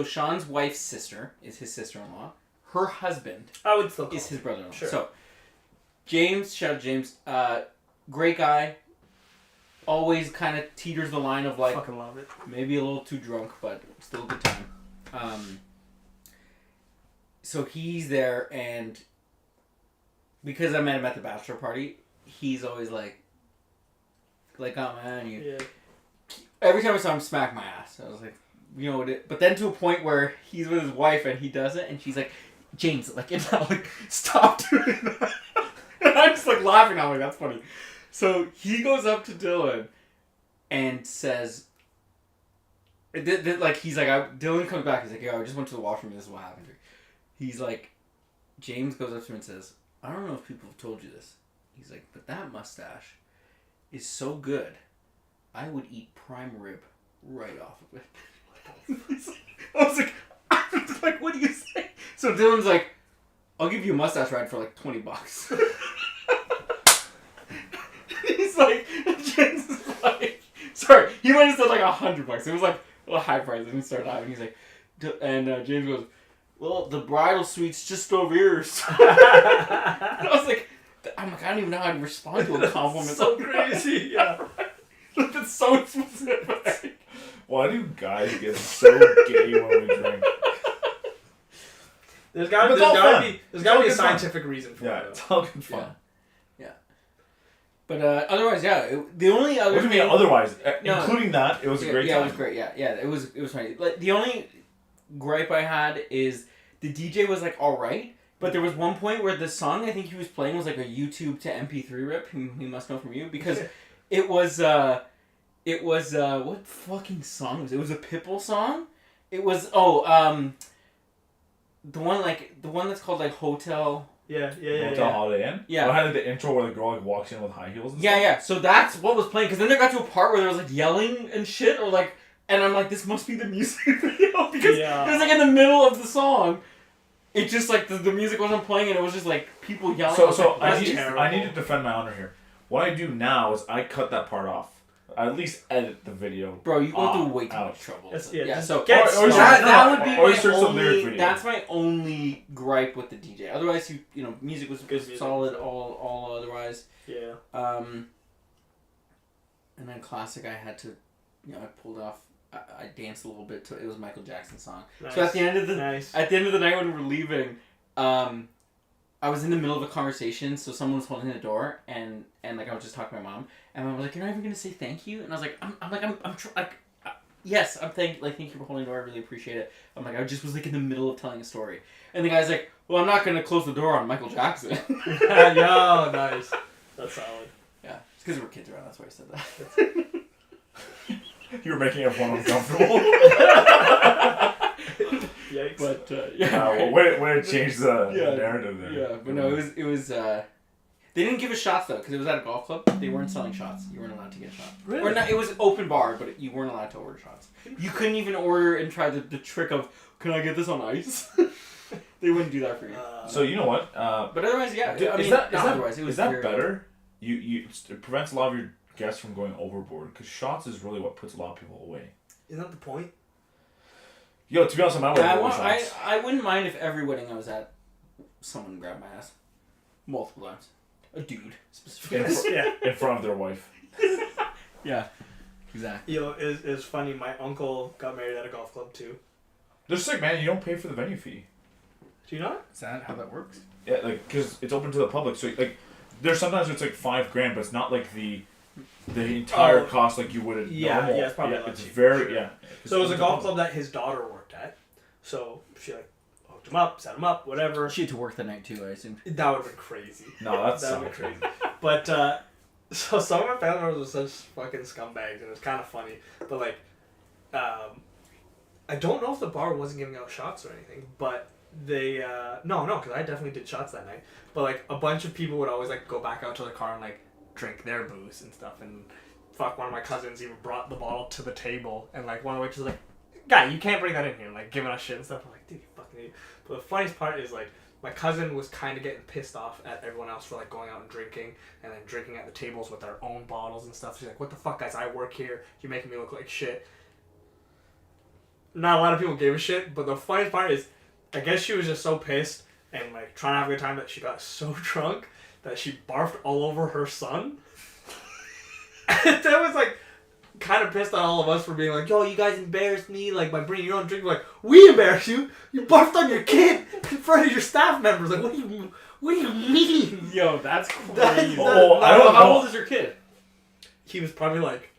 Sean's wife's sister is his sister-in-law. Her husband I would still call is his brother-in-law. Sure. So, James, shout out James, great guy. Always kind of teeters the line of like fucking love it. Maybe a little too drunk, but still a good time. So he's there, and because I met him at the bachelor party, he's always like, oh man, you. Yeah. Every time I saw him smack my ass, I was like, you know what? But then to a point where he's with his wife and he does it, and she's like, James, like, it's not like, stop doing that. And I'm just like laughing. I'm like, that's funny. So he goes up to Dylan and says, like, he's like, Dylan comes back. He's like, yo, I just went to the washroom. This is what happened. He's like, James goes up to him and says, I don't know if people have told you this. He's like, but that mustache is so good, I would eat prime rib right off of it. I was like, what do you say? So Dylan's like, I'll give you a mustache ride for like $20. He's like, James is like, sorry, he might have said like $100. It was like a high price, and he started laughing. He's like, and James goes, well, the bridal suite's just over here. I was like, I don't even know how to respond to a compliment. That's so crazy, yeah. That's so specific. Why do guys get so gay when we drink? There's gotta be a scientific reason for it. Yeah, it's all good fun. Yeah. But otherwise, yeah. The only other. What do you mean otherwise? Including that, it was a great time. Yeah, it was great. Yeah, it was funny. Like the only gripe I had is the DJ was like all right, but there was one point where the song I think he was playing was like a YouTube to MP3 rip. He must know from you because it was what fucking song was it? It was a Pitbull song. It was the one that's called like Hotel. Hotel Holiday Inn. Yeah. I had the intro where the girl like walks in with high heels. And stuff. Yeah. So that's what was playing because then they got to a part where there was like yelling and shit or like, and I'm like, this must be the music video because it was like in the middle of the song. It just like the music wasn't playing and it was just like people yelling. So I need to defend my honor here. What I do now is I cut that part off. I at least edit the video. Bro, you go through way too much trouble. So that would be my only. That's my only gripe with the DJ. Otherwise, music was good, solid. All otherwise. Yeah. And then classic, I had to, I pulled off. I danced a little bit to it. Was Michael Jackson's song. Nice. So at the end of the night when we were leaving, I was in the middle of a conversation, so someone was holding the door, and like I was just talking to my mom, and my mom was like, "You're not even gonna say thank you?" And I was like, "Yes, thank you for holding the door. I really appreciate it." I'm like, I just was like in the middle of telling a story, and the guy's like, "Well, I'm not gonna close the door on Michael Jackson." Yo, nice. That's solid. Yeah, it's because we're kids around. That's why I said that. You were making everyone uncomfortable. Yikes. But way to change the narrative there. Yeah, but no, it was. They didn't give us shots though, because it was at a golf club. They weren't selling shots. You weren't allowed to get shots. Really? Or not, it was open bar, but you weren't allowed to order shots. You couldn't even order and try the trick of, can I get this on ice? They wouldn't do that for you. So you know what? But otherwise, yeah. Is that better? It prevents a lot of your guests from going overboard because shots is really what puts a lot of people away. Isn't that the point? Yo, to be honest, I wouldn't mind if every wedding I was at, someone grabbed my ass. Multiple times. A dude, specifically. in front of their wife. Yeah, exactly. Yo, it's funny. My uncle got married at a golf club too. They're sick, man. You don't pay for the venue fee. Do you not? Is that how that works? Yeah, like, because it's open to the public. So, like, there's sometimes it's like $5,000, but it's not like the entire cost like you would at normal. Yeah, it's probably it's cheap, very, sure. yeah. So it was a golf club that his daughter worked at. So she like hooked him up, set him up, whatever. She had to work the night too, I assume. That would have been crazy. No, that would have been crazy. But so some of my family members were such fucking scumbags, and it was kind of funny. But like, I don't know if the bar wasn't giving out shots or anything, but they no, because I definitely did shots that night. But like a bunch of people would always like go back out to the car and like drink their booze and stuff. And fuck, one of my cousins even brought the bottle to the table, and like one of which was like, "Guy, you can't bring that in here," like giving us shit and stuff. I'm like, dude, you fucking idiot. But the funniest part is like, my cousin was kind of getting pissed off at everyone else for like going out and drinking and then drinking at the tables with their own bottles and stuff. She's like, "What the fuck, guys? I work here. You're making me look like shit." Not a lot of people gave a shit, but the funniest part is, I guess she was just so pissed and like trying to have a good time that she got so drunk that she barfed all over her son. And that was like kind of pissed at all of us for being like, "Yo, you guys embarrassed me like by bringing your own drink." We're like, "We embarrassed you? You barfed on your kid in front of your staff members." Like, what do you mean? Yo, that's crazy. I don't know. How old is your kid? He was probably like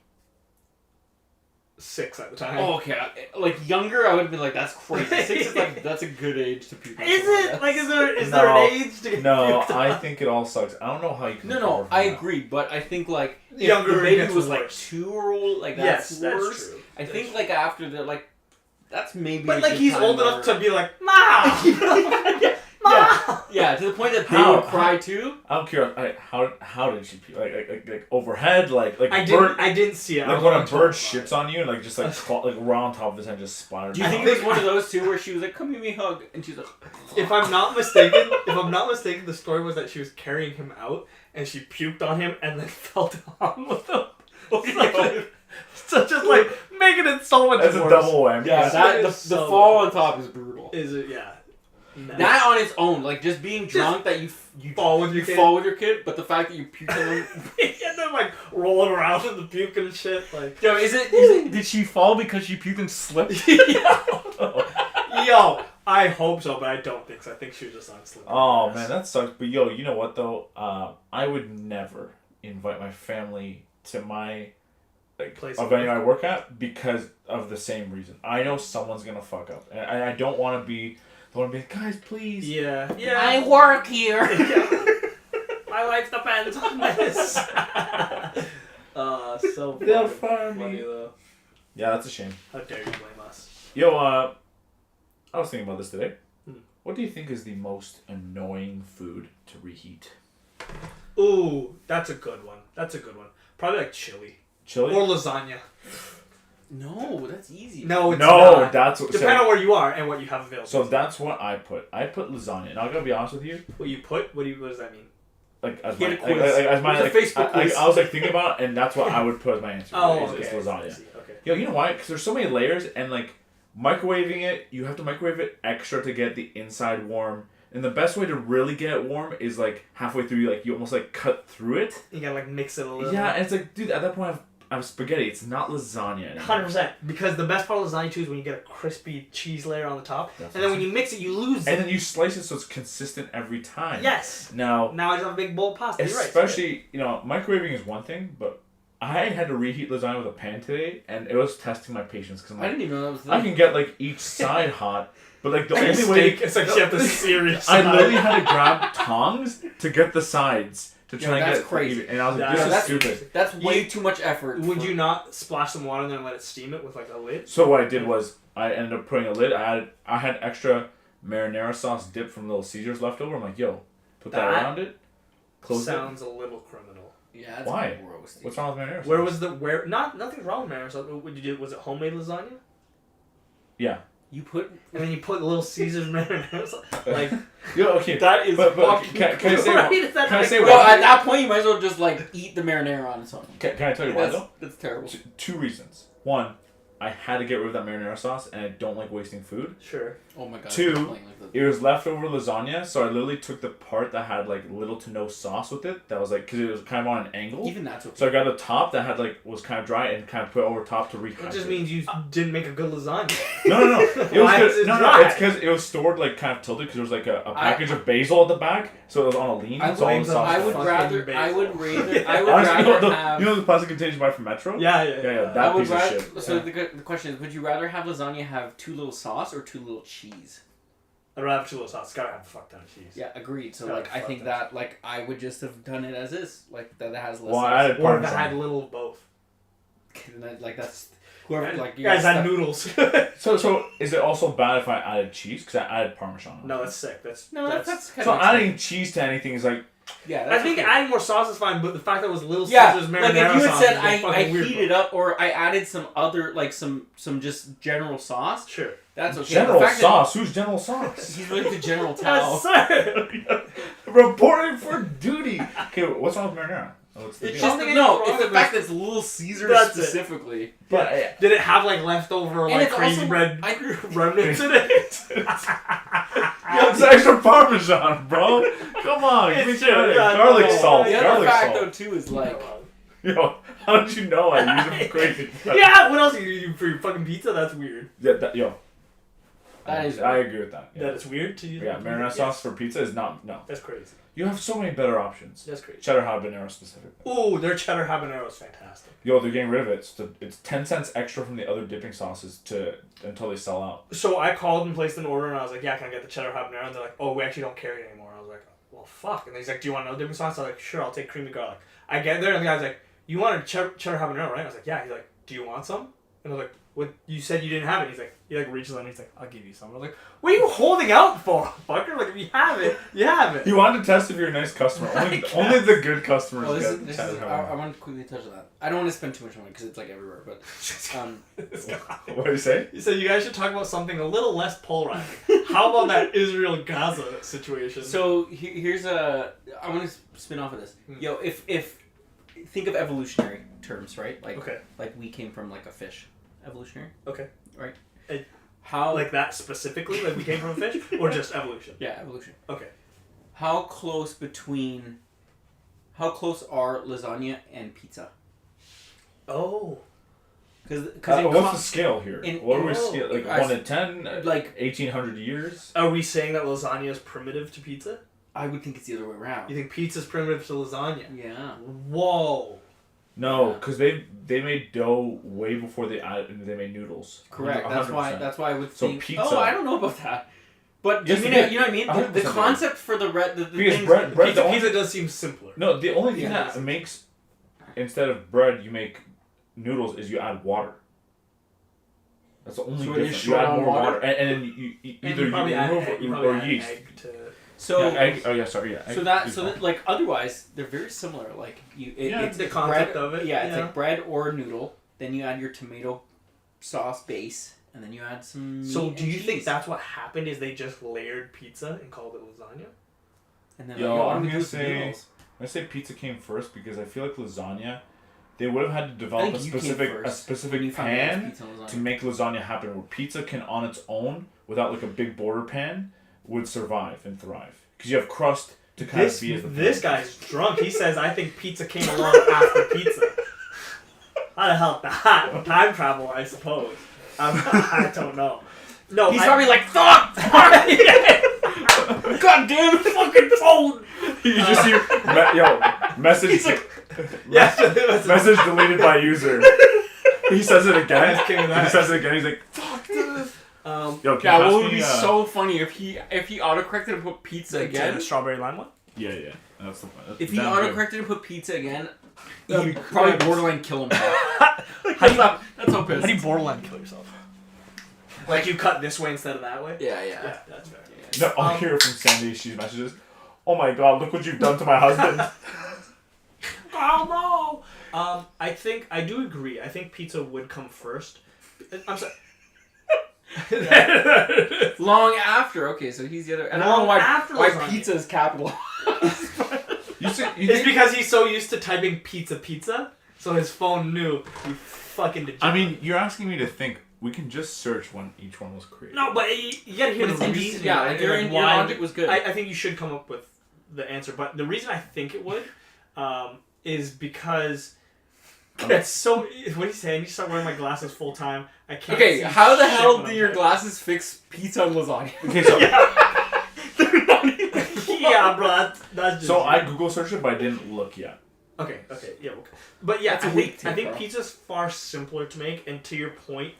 6 at the time. Oh, okay. Like younger, I would be like, that's crazy. 6 is like, that's a good age to puke. Is it? Like, is there an age to get No, puked I on? think it all sucks. I don't know how you can. No, I agree, but I think like if Younger the baby gets was like worse. 2 or old, like that's Yes, that's worse. true. I think like after the like, that's maybe. But a like good he's time old enough where- to be like, "Ma!" Yeah, to the point that they How? would cry too. I'm curious. How did she puke? Like overhead? Like I bird, didn't see it. like when a bird shits on you and like just like right on top of his head just splattered. Do you think it was one of those two where she was like, "Come give me a hug," and she's like, If I'm not mistaken, the story was that she was carrying him out and she puked on him and then fell down with him. So just like making it so much That's worse. a double whammy. "Yeah, that the so fall on top is brutal." Is it? Yeah. No. That on its own, like just being drunk that you fall with your kid. fall with your kid, but the fact that you puke on them. And then like rolling around in the puke and shit. Like, Yo, is it? Did she fall because she puked and slipped? yo, I hope so, but I don't think so. I think she was just on slippery. Oh grass. man, that sucks. But yo, you know what though? I would never invite my family to my Place a of venue work. I work at because of the same reason. I know someone's gonna fuck up, and I don't want to be the one to be like, "Guys, please." Yeah. I work here. My life depends on this. So They'll funny, fire me. though. Yeah, that's a shame. How dare you blame us? Yo, I was thinking about this today. Hmm. What do you think is the most annoying food to reheat? Ooh, that's a good one. Probably like chili. Chili? Or lasagna. No, that's easy. No, it's No, not. that's what. Depending on where you are and what you have available. So that's what I put. I put lasagna, and I'm gonna be honest with you. What you put? What does that mean? Like as He my, had a like, quiz. as my It was a like, Facebook I quiz. was like thinking about it, and that's what I would put as my answer. Oh, is okay. lasagna. I see. Okay. Yo, you know why? Because there's so many layers, and like microwaving it, you have to microwave it extra to get the inside warm. And the best way to really get it warm is like halfway through, like you almost like cut through it. You gotta like mix it a little. Yeah, and it's like, dude, at that point I have spaghetti. It's not lasagna anymore. 100%. Because the best part of lasagna too is when you get a crispy cheese layer on the top, That's and then what when you mix it, you lose And it. then you slice it so it's consistent every time. Yes. Now, Now I just have a big bowl of pasta. You're right. especially, you know, microwaving is one thing, but I had to reheat lasagna with a pan today, and it was testing my patience because I'm I like, didn't even know that was. I can get like each side hot, but like the Like a only way steak, it's like you have to sear your I side. literally had to grab tongs to get the sides to try Yeah, and that's get it crazy. even. And I was like, Yeah, this that's- is stupid. That's way too much effort. Would you not splash some water in there and let it steam it with like a lid? So what I did was I ended up putting a lid. I had extra marinara sauce dip from Little Caesars left over. I'm like, yo, put that That around it. Close Sounds a little criminal. Yeah. That's Why? gross. it. What's wrong with marinara sauce? Nothing's wrong with marinara sauce. What you did? Was it homemade lasagna? Yeah. You put and then you put Little Caesars marinara sauce. Like, Yo, okay. that is but fucking can I say right? what? Can I say well, what? at that point, you might as well just like eat the marinara on its own. Can I tell you why though? That's terrible. Two reasons. One, I had to get rid of that marinara sauce, and I don't like wasting food. Sure. Oh my god. Two, it was leftover lasagna, so I literally took the part that had like little to no sauce with it. That was like, because it was kind of on an angle. Even that's okay. So I got the top that had like was kind of dry and kind of put over top to rehydrate. It just means you didn't make a good lasagna. No. It was Why good. is it No, dry? it's because it was stored like kind of tilted because there was like a package of basil at the back, so it was on a lean. So all the sauce I would was- rather Honestly, have. you know the plastic containers you buy from Metro? Yeah. That I would piece of rather, shit. so Yeah. the question is, would you rather have lasagna have too little sauce or too little cheese? I'd rather have too little sauce. It's gotta have a fuck ton of cheese. Yeah, agreed. So Yeah, like I fuck think that. that like I would just have done it as is, like that it has less. Well, sauce. I added Or if it Parmesan. had a little of both. Like that's whoever like you guys gotta had step- noodles. So is it also bad if I added cheese? Because I added Parmesan. No, that's sick. That's kind So of adding cheese to anything is like, yeah. I That's think okay. adding more sauce is fine, but the fact that it was Little Yeah, Caesars like marinara if you had sauce said is I fucking weird. heated up or I added some other like some just general sauce, Sure. that's okay. General The fact Sauce. Who's General Sauce? He's like the General Tao. Yes, sir. Reporting for duty. Okay, what's wrong with marinara? What's the It's deal? just think no. anything's It's the wrong fact that with it's Little Caesars That's it. specifically. But Did it have like leftover And like it's crazy also- bread I- remnants in it? it's extra Parmesan, bro. Come on, give me It's true, credit. yeah, Garlic no. salt. The other Garlic fact salt. though too is like Yo, how did you know I use it for crazy? Yeah, what else are you using for your fucking pizza? That's weird. Yo. That is I agree with that. Yeah, That is weird to use. yeah on marinara pizza? sauce Yes. for pizza is not, no. That's crazy. You have so many better options. That's crazy. Cheddar habanero specifically. Ooh, their cheddar habanero is fantastic. Yo, they're getting rid of it. It's 10 cents extra from the other dipping sauces until they sell out. So I called and placed an order, and I was like, "Yeah, can I get the cheddar habanero?" And they're like, "Oh, we actually don't carry it anymore." I was like, "Well, fuck." And he's like, "Do you want no dipping sauce?" I was like, "Sure, I'll take creamy garlic." I get there, and the guy's like, "You want a cheddar habanero, right?" I was like, "Yeah." He's like, "Do you want some?" And I was like, "What? You said you didn't have it." He's like, he like reaches out and he's like, "I'll give you some." I was like, "What are you holding out for, fucker? Like, if you have it, you have it." You wanted to test if you're a nice customer. Only the good customers well, get this cheddar is, habanero. I want to quickly touch on that. I don't want to spend too much money because it's like everywhere, but What do you say? He said you guys should talk about something a little less polarizing. How about that Israel-Gaza situation? so here's I want to spin off of this. Yo, if think of evolutionary terms, right? Like okay, like we came from like a fish, evolutionary. okay, Right. And How like that specifically, like we came from a fish, or just evolution? yeah, evolution. Okay. How close are lasagna and pizza? Oh. Because What's the scale here? What are we oh, scale? Like I 1 to 10? like 1800 years? Are we saying that lasagna is primitive to pizza? I would think it's the other way around. You think pizza's primitive to lasagna? Yeah. Whoa. No, Yeah. because they made dough way before they made noodles. Correct. 100%. That's why I would So think. pizza- Oh, I don't know about that. But Yes, you it know what I mean? The 100% concept for the Because things. bread the only, Pizza does seem simpler. no, the only thing Yeah. that makes instead of bread you make noodles is you add water. That's the only So it is difference. You short add on more water? water, and then you And either you probably add remove egg, you or probably add yeast. egg to... So yeah, egg, egg, so that like otherwise they're very similar. Like it's the concept bread, of it. Yeah, it's yeah. like bread or noodle. Then you add your tomato sauce base, and then you add some. So meat do and you think cheese. that's what happened? Is they just layered pizza and called it lasagna? And then Yo, like, what I'm do we gonna do with the say- noodles? I say pizza came first because I feel like lasagna, they would have had to develop think a you came specific first when you found out it was pan pizza and lasagna. to make lasagna happen. Where pizza can on its own, without like a big border pan, would survive and thrive because you have crust to kind of be as the This pan. guy's drunk. He says, I think pizza came along after pizza. How the hell that? Time travel, I suppose. I don't know. No, He's probably like, fuck! God damn fucking phone! You just see message yeah. message deleted by user. He says it again. King of that. He says it again. He's like, fuck this. Yo, can Yeah, you what pass would me, be so funny if he autocorrected and put pizza again? The strawberry lime one? Yeah, that's the point. If he Damn good. autocorrected and put pizza again, That'd he'd be probably crazy. borderline kill himself. That's so pissed. How do you borderline kill yourself? Like you cut this way instead of that way? Yeah. Yeah, that's fair. No, I'll hear from Sandy. She messages, "Oh my God, look what you've done to my husband." Oh no! I do agree. I think pizza would come first. I'm sorry. Long after. Okay, so he's the other. And I don't know why pizza is capitalized. It's because he's so used to typing pizza, so his phone knew he fucking did. I mean, you're asking me to think. We can just search when each one was created. No, but you gotta hear the reason. Yeah, like your logic was good. I think you should come up with the answer, but the reason I think it would is because it's so. What are you saying? You start wearing my glasses full time. I can't. Okay, see how the shit hell when do I'm your typing. glasses fix pizza and lasagna? Okay, so They're not even. Yeah, bro, that's just. so I Google searched it, but I didn't look yet. Okay, yeah, okay. But yeah, That's a I weak think take, bro. pizza's far simpler to make, and to your point,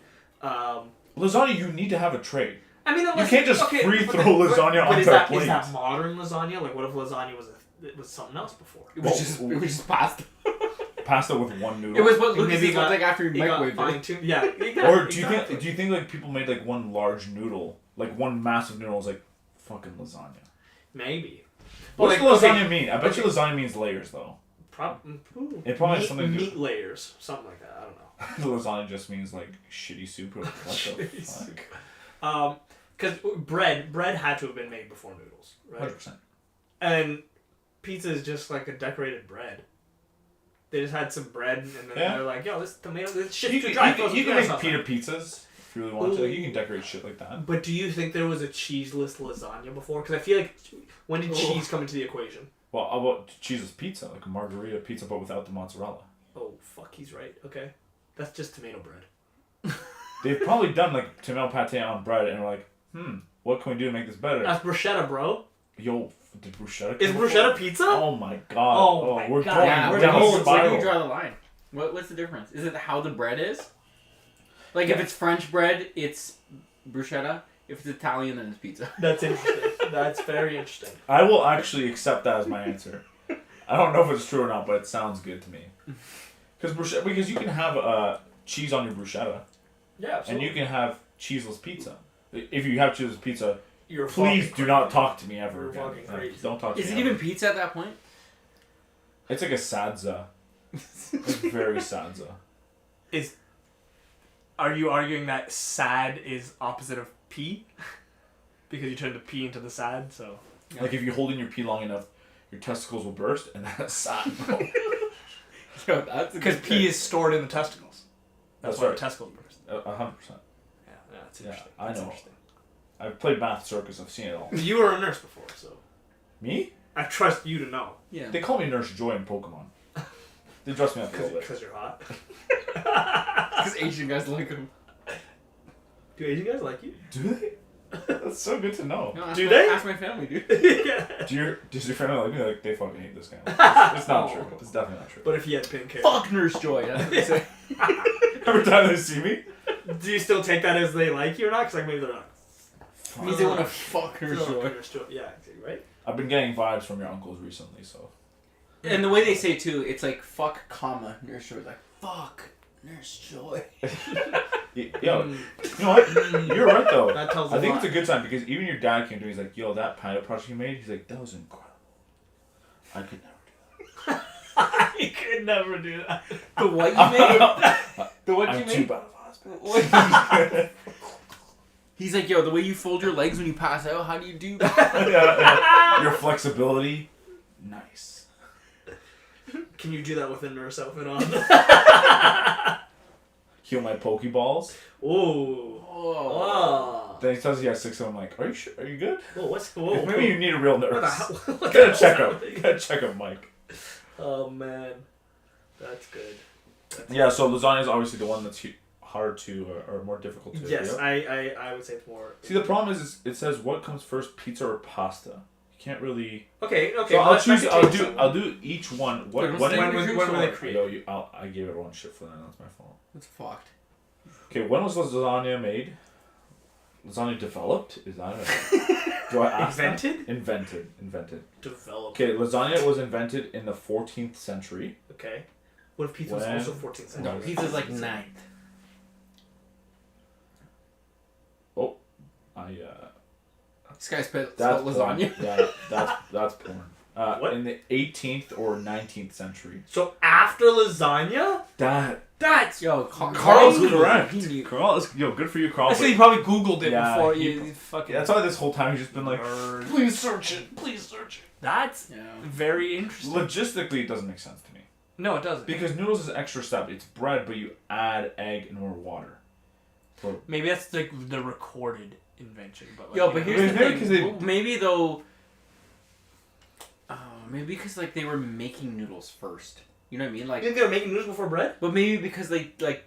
Lasagna, you need to have a tray. I mean, You can't just free throw lasagna but is onto a that, plate. is that modern lasagna? Like, what if lasagna was something else before? It was just pasta. Pasta with one noodle. It was what Maybe Lucas you looked got- like after he You got microwaved it. fine-tuned. Yeah, Or do you think like people made like one large noodle, like one massive noodle is like fucking lasagna? Maybe. What Well, does like, lasagna mean? I bet you okay. lasagna means layers though. It probably has something to do. meat layers, something like that. I don't know. Lasagna just means like shitty soup or what the Shitty fuck? Because bread had to have been made before noodles, right? 100%. And pizza is just like a decorated bread. They just had some bread, and then they're like, "Yo, this shit's You too can, dry." you, throw can, some you can tomato make sauce pita on it." pizzas if you really want to. Like, you can decorate shit like that. But do you think there was a cheeseless lasagna before? Because I feel like when did cheese come into the equation? Well, how about cheeseless pizza, like a margarita pizza, but without the mozzarella? Oh fuck, he's right. Okay, that's just tomato bread. They've probably done like tomato pate on bread, and are like, what can we do to make this better? That's bruschetta, bro. Yo, did bruschetta? Is come bruschetta before? pizza? Oh my god! Oh my we're God. going Yeah, we're down going- a where do spiral. you draw the line? What's the difference? Is it how the bread is? Like if it's French bread, it's bruschetta. If it's Italian, then it's pizza. That's interesting. That's very interesting. I will actually accept that as my answer. I don't know if it's true or not, but it sounds good to me. Because you can have cheese on your bruschetta, Yeah, and you can have cheeseless pizza. If you have cheeseless pizza, You're please fucking do not crazy. talk to me ever You're again. fucking crazy. Don't talk to Is me it even ever. pizza at that point? It's like a sadza. It's very sadza. Are you arguing that sad is opposite of pee? Because you turn the pee into the sad, so. Like if you hold in your pee long enough, your testicles will burst, and that's sad. Bro. Yo, that's Because pee is stored in the testicles. That's why right. the testicles burst. 100%. Yeah, that's Yeah, interesting. I That's know. interesting. I've played math circus. I've seen it all. You were a nurse before, so Me? I trust you to know. Yeah. They call me Nurse Joy in Pokemon. They dress me up a little bit. Because you're hot. Because Asian guys like them. Do Asian guys like you? Do they? That's so good to know. No, Do they? Ask my family, dude. Yeah. Does your family like me? Like, they fucking hate this guy. It's not true. It's definitely not true. But if he had pink hair. Fuck Nurse Joy. That's what they say. Every time they see me, Do you still take that as they like you or not? Because like maybe they're not. Means they want to fuck Nurse They're not Joy. Nurse Joy. Yeah, right? I've been getting vibes from your uncles recently, so. And the way they say it, too, it's like fuck, comma, Nurse Joy. Like fuck, Nurse Joy. Yo, you know what? You're right though. That tells a I think lot. it's a good sign because even your dad came to me. He's like, "Yo, that pilot project you made." He's like, "That was incredible. I could never do that." You could never do that. The what you made? The what you I'm too made? bad of a husband. He's like, yo, the way you fold your legs when you pass out, how do you do that? Yeah. Your flexibility, nice. Can you do that with a nurse outfit on? Heal my pokeballs. Ooh. Oh. Then he says he has 6 of them. I'm like, are you sure? Are you good? Whoa, whoa. Maybe you need a real What the nurse. hell? What the Get a hell's checkup. happening? Get a checkup, Mike. Oh man, that's good. Yeah, so lasagna is obviously the one that's hard to or more difficult to. Yes, agree on. I would say it's more. See, the problem is it says what comes first, pizza or pasta. You can't really. Okay. So well, I'll that choose. could I'll take do. some- I'll do each one. What? Wait, What? when when were they created? Yo, I gave everyone shit for that. That's my fault. That's fucked. Okay, when was lasagna made? Lasagna developed? Is that it? Do I ask that? Invented? Invented. Developed. Okay, lasagna was invented in the 14th century. Okay. What if pizza was When- also 14th century? No, pizza's like 9th. I This guy's spelled that's lasagna. porn. Yeah, that's porn. What? In the 18th or 19th century. So after lasagna? That's Carl's crazy. correct. He knew. Carl is good for you, Carl. I say you probably Googled it Yeah, before he- you fucking. That's why this whole time he's just been like, please search it. That's very interesting. Logistically, it doesn't make sense to me. No, it doesn't. Because noodles is an extra step. It's bread, but you add egg and more water. Maybe that's like the recorded invention. But like, Yo, but here's the maybe thing. 'cause they- Well, maybe though. Maybe because like they were making noodles first. You know what I mean? Like, you think they were making noodles before bread? but maybe because they like,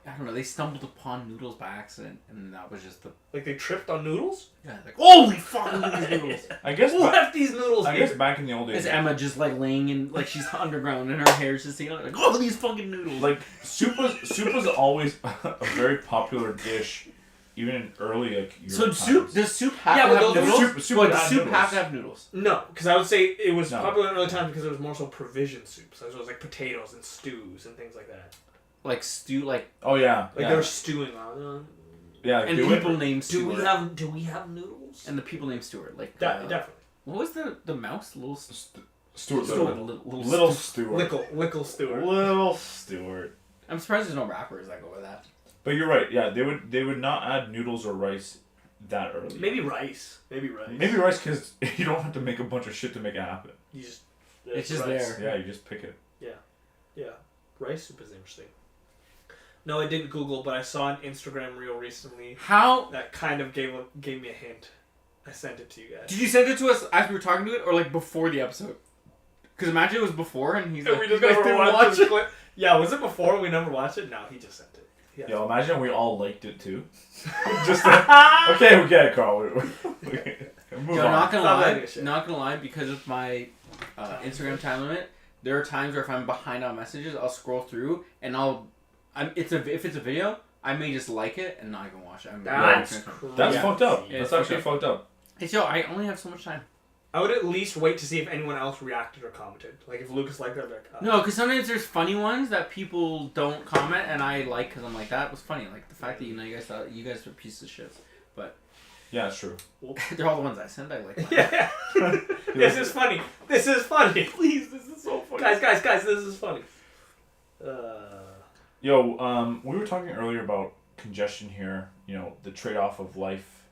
I don't know, they stumbled upon noodles by accident, and that was just the Like they tripped on noodles? like holy fuck, look at these noodles. I guess. Who left these noodles I here? guess back in the old days. Is Emma just like laying in like she's underground and her hair's just you know like look at these fucking noodles. Like soup was always a very popular dish, even in early like. So Europe does soup have Yeah, to but have those- noodles? soup But would does add soup noodles. have to have noodles? No, because I would say it was No. popular in early times because it was more so provision soups. So it was like potatoes and stews and things like that. Like stew, like Oh yeah. Like yeah. they were stewing on. Yeah. and do it. people named Stuart. Do we have noodles? And the people named Stuart, like Definitely. what was the mouse? Little Stuart Little Stewart. Lickle Stewart. Little Stewart. I'm surprised there's no rappers that go with that. But you're right. Yeah, they would not add noodles or rice that early. Maybe rice. Maybe rice because you don't have to make a bunch of shit to make it happen. You just. It's just rice. there. Yeah, you just pick it. Yeah, rice soup is interesting. No, I didn't Google, but I saw an Instagram reel recently How that kind of gave me a hint. I sent it to you guys. did you send it to us as we were talking to it, or like before the episode? Because imagine it was before, and he's like, we "You just guys never didn't watched watch this it." clip. Yeah, was it before we never watched it? No, he just sent it. Yeah. Yo, imagine we all liked it too. Just like, okay, we get it, Carl. Move Yo, on. not gonna Stop lie, letting it shit. not gonna lie, because of my Instagram time limit, there are times where if I'm behind on messages, I'll scroll through and if it's a video, I may just like it and not even watch it. That's crazy. That's fucked up. Yeah, That's it's actually fucked up. It's yo, I only have so much time. I would at least wait to see if anyone else reacted or commented. Like if Lucas liked it, I'd be like, No, because sometimes there's funny ones that people don't comment, and I like because I'm like that was funny. Like the fact that you guys thought you guys were pieces of shit, but Yeah, it's true. they're all the ones I send. I like. Yeah. This is funny. Please, this is so funny. Guys, this is funny. Yo, we were talking earlier about congestion here. You know, the trade-off of life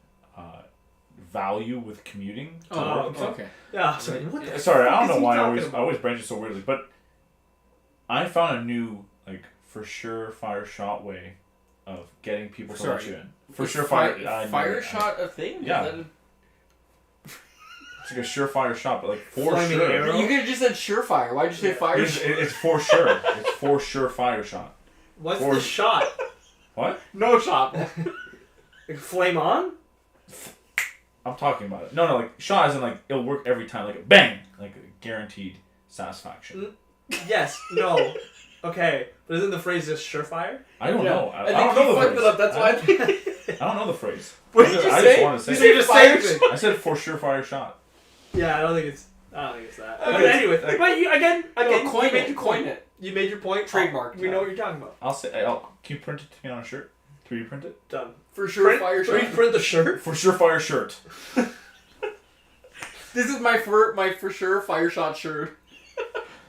value with commuting to Oh, work and stuff. okay. Yeah. So what the Sorry, I fuck don't is know he why talking I always branch it so weirdly, but I found a new for sure fire shot way of getting people to let Sorry. you in. For sure fire shot a thing. Yeah. Is that It's like a surefire shot, but like for Flaming sure. arrow? you could have just said surefire. Why'd you say fire? It's for sure. It's for sure fire shot. What's Or- the shot? What? No shot. Like flame on? I'm talking about it. No, like shot as in like it'll work every time. Like bang, like a guaranteed satisfaction. Yes. No. Okay. But isn't the phrase just surefire? I don't know. I think don't know you the fucked phrase. it up. That's why. I think. I don't know the phrase. What did you I say? just want to say. You say the same Fire thing. I said for surefire shot. Yeah, I don't think it's that. Okay. But anyway, but you again, Coin you made it. your Coin point. it. You made your point. Trademarked. We know what you're talking about. I'll say. Can you print it to me on a shirt? 3D print it. Done. For sure, fire shot. Print the shirt. For surefire shirt. This is my for sure fire shot shirt.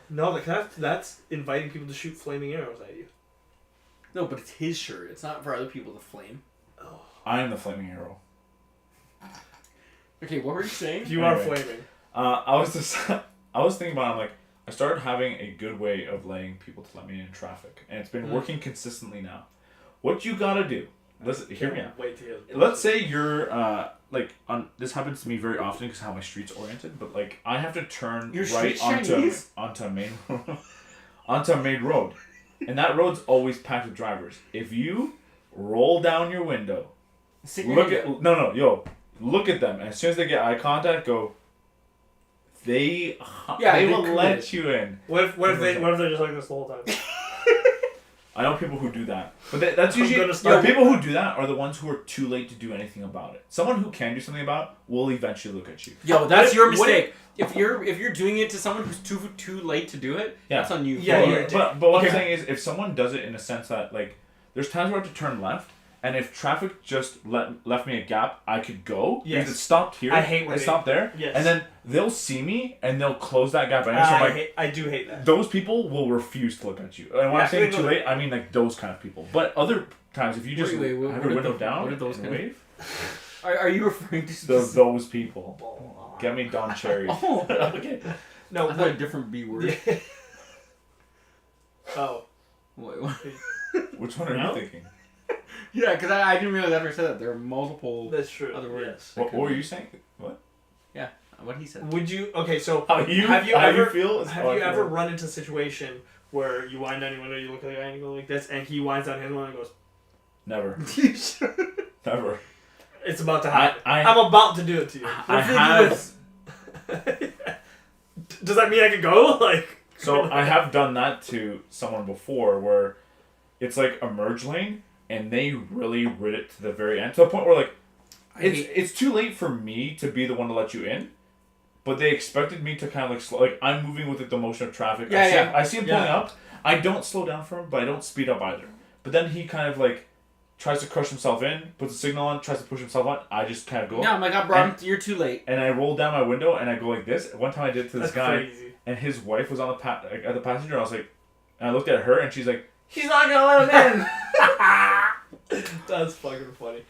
No, like that's inviting people to shoot flaming arrows at you. No, but it's his shirt. It's not for other people to flame. Oh. I am the flaming arrow. Okay, what were you saying? You Anyway. are flaming. I was thinking about it, I'm like, I started having a good way of letting people to let me in traffic. And it's been working consistently now. What you gotta do, listen, hear me out. Wait to hear. Let's say you're, this happens to me very often because how my street's oriented, but like, I have to turn Your right street's Chinese? onto a main, onto a main road. And that road's always packed with drivers. If you roll down your window, look at them. And as soon as they get eye contact, go, they will let you in. What if they're just like this the whole time? I know people who do that, but that's I'm usually gonna start- the people who do that are the ones who are too late to do anything about it. Someone who can do something about it will eventually look at you. Yo, that's your what mistake. If you're doing it to someone who's too late to do it, Yeah. that's on you. Yeah, Well, you're a dick. but what Okay. I'm saying is, if someone does it in a sense that like, there's times where I have to turn left, And if traffic just left me a gap, I could go. Yes. Because it stopped here. I hate when it stopped there. Yes. And then they'll see me and they'll close that gap. And I do hate that. Those people will refuse to look at you. And when I'm saying too late, I mean like those kind of people. But other times, if you just have your window down what are those and wave. Are you referring to Those people? Get me Don Cherry. Oh, okay. No, I thought a different B word. Yeah. Oh. Wait, what? Which one are you thinking? Yeah, because I didn't realize after I said that there are multiple. That's true. Other words. Yes. What were you saying? What? Yeah, what he said. Would you? Okay, so Have you ever run into a situation where you wind down your window, you look at the guy and you go like this, and he winds down his window and goes, Never. Never. It's about to happen. I'm about to do it to you. I have. Does that mean I can go? Like. So I have done that to someone before, where it's like a merge lane, and they really rid it to the very end, to the point where like it's too late for me to be the one to let you in, but they expected me to kind of like slow, like I'm moving with like, the motion of traffic. I see him pulling up. I don't slow down for him, but I don't speed up either. But then he kind of like tries to crush himself in, puts a signal on, tries to push himself on. I just kind of go. No, I'm like, you're too late. And I roll down my window and I go like this. One time I did it to this guy. Crazy. And his wife was on the at the passenger. I was like, and I looked at her, and she's like, "He's not gonna let him in." That's fucking funny.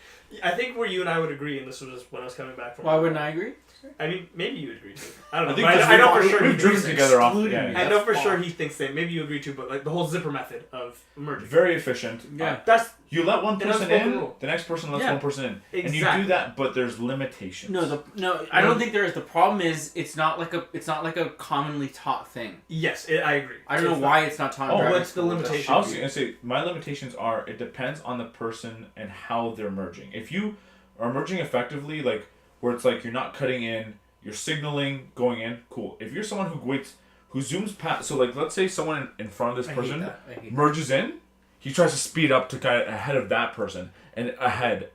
I think where you and I would agree, and this was just when I was coming back from. Why wouldn't I agree? I mean, maybe you would agree too. I don't know. I know for sure we've driven together off. Yeah. I know for sure he thinks that. Maybe you agree too, but like the whole zipper method of merging. Very efficient. Yeah. That's You let one person in, rule. the next person lets one person in, and you Exactly. do that, but there's limitations. No, I don't think there is. The problem is it's not like a commonly taught thing. Yes, I agree. I don't know why it's not taught. Oh, what's the limitation? I was gonna say my limitations are it depends on the person and how they're merging. If you are merging effectively, like where it's like you're not cutting in, you're signaling going in, cool. If you're someone who zooms past, so like let's say someone in front of this person merges in, he tries to speed up to kind of ahead of that person and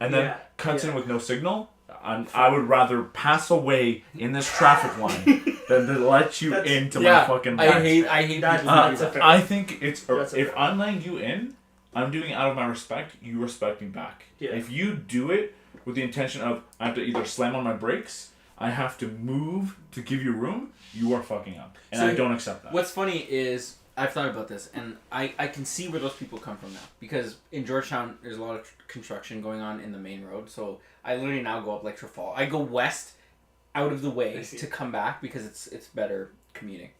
then cuts in with no signal. I would rather pass away in this traffic line than to let you into my fucking line. I hate that. I think if I'm letting you in, I'm doing it out of my respect. You respect me back. Yeah. If you do it with the intention of I have to either slam on my brakes, I have to move to give you room, you are fucking up, and I don't accept that. What's funny is I've thought about this, and I can see where those people come from now, because in Georgetown there's a lot of construction going on in the main road, so I literally now go up like Trafalgar. I go west out of the way to come back because it's better commuting.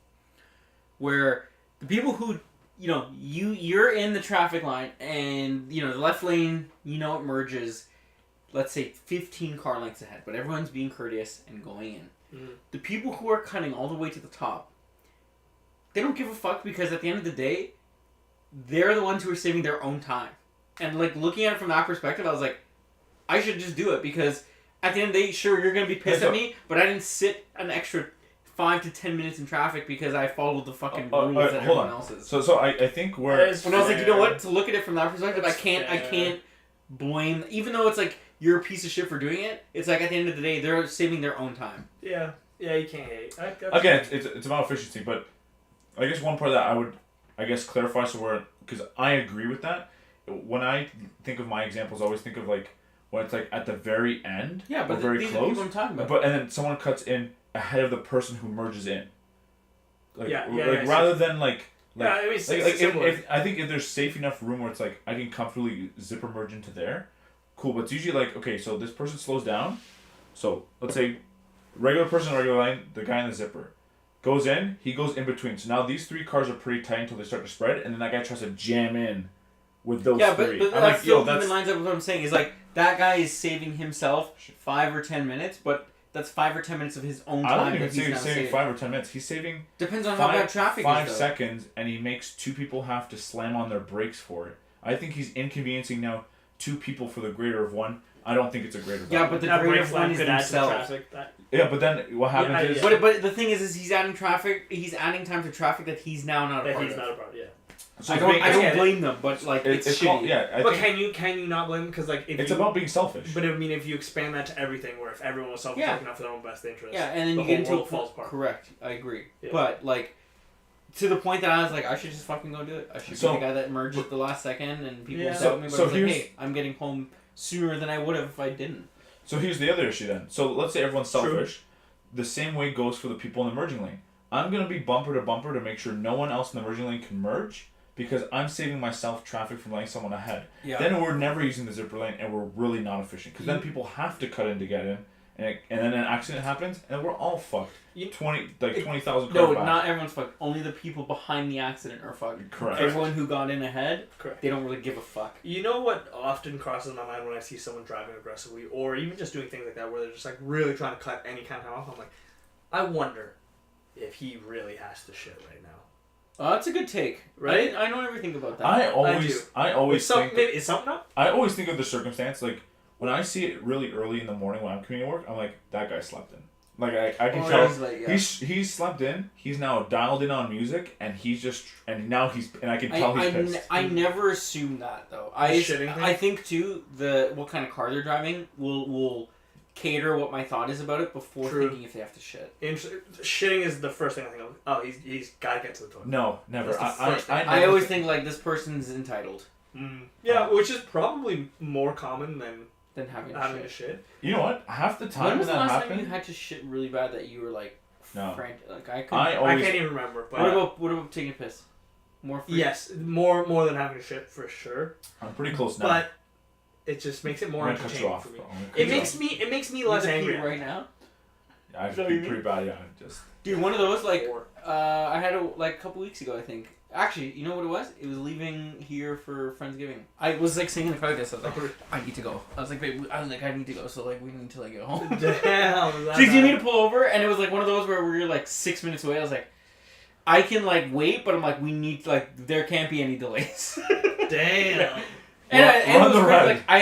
Where the people who you're in the traffic line and the left lane it merges, let's say 15 car lengths ahead, but everyone's being courteous and going in. Mm. The people who are cutting all the way to the top, they don't give a fuck, because at the end of the day, they're the ones who are saving their own time. And like looking at it from that perspective, I was like, I should just do it, because at the end of the day, sure, you're going to be pissed at me, but I didn't sit an extra 5 to 10 minutes in traffic because I followed the fucking rules that everyone else is. So I think where... And I was like, you know what? To look at it from that perspective, I can't blame... Even though it's like, you're a piece of shit for doing it, it's like at the end of the day, they're saving their own time. Yeah, you can't hate. Again, it's about efficiency, but I guess one part that I would, clarify, because I agree with that. When I think of my examples, I always think of like, when it's like at the very end, yeah, but very these close, are people I'm talking about. And then someone cuts in ahead of the person who merges in. Like, yeah, rather than like I mean, if I think if there's safe enough room where it's like I can comfortably zipper merge into there, cool. But it's usually like, okay, so this person slows down, so let's say regular person, regular line, the guy in the zipper goes in, he goes in between. So now these three cars are pretty tight until they start to spread, and then that guy tries to jam in with those three. But that still even lines up with what I'm saying. Is like that guy is saving himself 5 or 10 minutes, but that's 5 or 10 minutes of his own time. I don't even say he's saving 5 or 10 minutes. He's saving depends on how bad traffic is. 5 seconds, and he makes 2 people have to slam on their brakes for it. I think he's inconveniencing now 2 people for the greater of 1. I don't think it's a greater. Yeah, but the greater of 1 is themselves. Yeah, but then what happens is... But the thing is he's adding traffic. He's adding time to traffic that he's now not a part of. He's not a part. Yeah. So I don't blame them, but like it's shitty. But can you not blame them? Because like it's about being selfish. But I mean, if you expand that to everything, where if everyone was selfish, looking out for their own best interest, yeah, and then the you get whole into world falls apart. Correct, I agree. Yeah. But like to the point that I was like, I should just fucking go do it. I should be the guy that merged at the last second, and people doubt me. But I was like, hey, I'm getting home sooner than I would have if I didn't. So here's the other issue then. So let's say everyone's selfish. True. The same way goes for the people in the merging lane. I'm going to be bumper to bumper to make sure no one else in the merging lane can merge because I'm saving myself traffic from letting someone ahead. Yeah. Then we're never using the zipper lane and we're really not efficient because then people have to cut in to get in and then an accident happens and we're all fucked. 20,000 cars No, not everyone's fucked. Only the people behind the accident are fucked. Correct. Everyone who got in ahead, correct. They don't really give a fuck. You know what often crosses my mind when I see someone driving aggressively or even just doing things like that where they're just like really trying to cut any kind of time off? I'm like, I wonder if he really has to shit right now. That's a good take, right? I don't ever think about that. I always think maybe it's something up. I always think of the circumstance like when I see it really early in the morning when I'm commuting to work, I'm like, that guy slept in. Like I can tell he's slept in. He's now dialed in on music, and now I can tell he's pissed. I never assume that though. I think too what kind of car they're driving will cater what my thought is about it before thinking if they have to shit. Shitting is the first thing I think of. Oh, he's gotta get to the toilet. No, never. I always think like this person's entitled. Yeah, which is probably more common than having to shit. You know what? Half the time when was the last time you had to shit really bad that you were like frantic? Like I can't even remember. But what about taking a piss? More. Yes, more than having to shit for sure. I'm pretty close now. But it just makes it more entertaining for me. It makes me less angry right now. Yeah, I feel pretty bad. Yeah, dude, one of those like I had a couple weeks ago I think. Actually, you know what it was? It was leaving here for Friendsgiving. I was like singing the podcast. I was like, I need to go. I was like, babe, I need to go. So like, we need to like go home. Damn. So you need to pull over, and it was like one of those where we were like 6 minutes away. I was like, I can like wait, but I'm like, we need like there can't be any delays. Damn. and it was great. Like I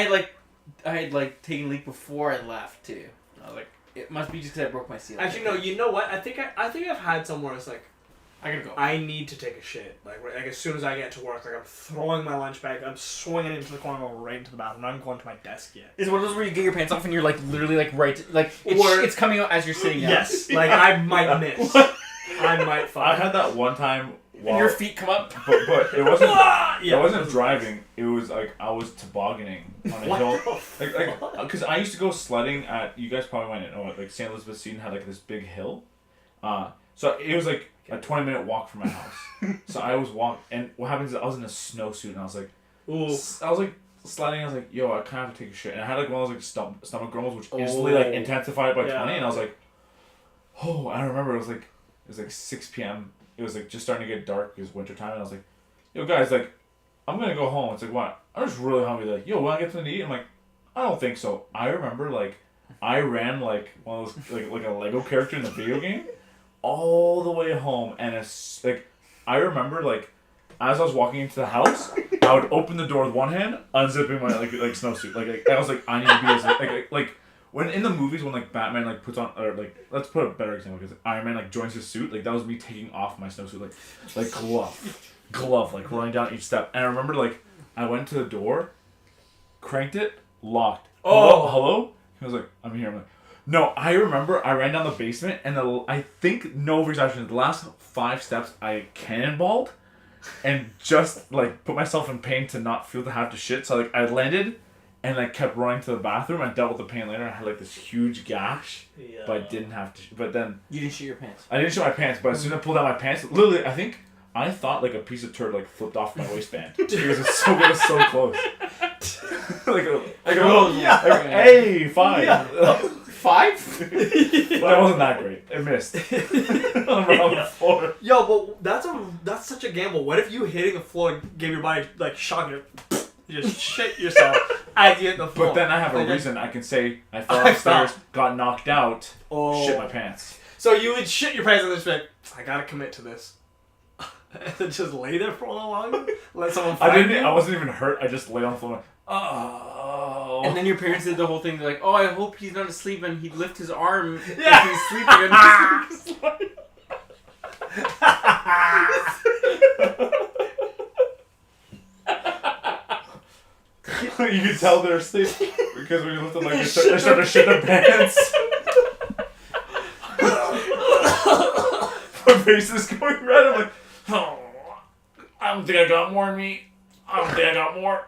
had like taken a leak before I left too. I was like, it must be just because I broke my seal. Actually, no. You know what? I think I've had somewhere it's like. I gotta go. I need to take a shit. Like as soon as I get to work, like I'm throwing my lunch bag, I'm swinging it into the corner, going right into the bathroom. I'm not even going to my desk yet. Is it one of those where you get your pants off and you're like literally like it's coming out as you're sitting down? Yes, like I might miss. I might fall. I had that one time. And your feet come up. But it wasn't. It wasn't driving. It was like I was tobogganing on a hill. Like because I used to go sledding at. You guys probably might know it. Like St. Elizabeth Seton had like this big hill. So it was like a 20-minute walk from my house. So I was walking, and what happens is I was in a snowsuit, and I was like, ooh. I was like sledding. I was like, yo, I kind of have to take a shit, and I had like one of those like stomach grumbles, which instantly like intensified by 20, and I was like, oh, I remember it was like 6 p.m. It was like just starting to get dark because wintertime, and I was like, yo, guys, like, I'm gonna go home. It's like, what? I'm just really hungry. They're like, yo, wanna get something to eat? I'm like, I don't think so. I remember like I ran like one of those like a Lego character in the video game. All the way home, and it's like I remember like as I was walking into the house, I would open the door with one hand, unzipping my like snowsuit. Like I was like I need to be as like when in the movies when like Batman like puts on or like let's put a better example because Iron Man like joins his suit, like that was me taking off my snowsuit like glove like rolling down each step. And I remember like I went to the door, cranked it, locked. Hello? He was like, I'm here. I'm like, no, I remember I ran down the basement and I think no overexaggeration, the last 5 steps I cannonballed and just like put myself in pain to not feel to have to shit. So like I landed and I kept running to the bathroom. I dealt with the pain later. I had like this huge gash, but I didn't have to. But then you didn't shit your pants. I didn't shit my pants, but as soon as I pulled out my pants, literally I thought like a piece of turd like flipped off my waistband because it was so close. Hey, 5. Yeah. 5? But it wasn't that great. It missed. On round 4. Yo, but that's such a gamble. What if you hitting the floor gave your body like shock and you just shit yourself as you hit the floor? But then I have a reason. I can say I fell upstairs, got knocked out, shit my pants. So you would shit your pants and just be like, I gotta commit to this. And then just lay there for a little longer? Let someone find you? I wasn't even hurt. I just lay on the floor like, oh. And then your parents did the whole thing. They're like, oh, I hope he's not asleep and he'd lift his arm if he's sleeping. And you can tell they're asleep because when you lift them like they start to shit their pants. My face is going red. I'm like, I don't think I got more in me. I don't think I got more.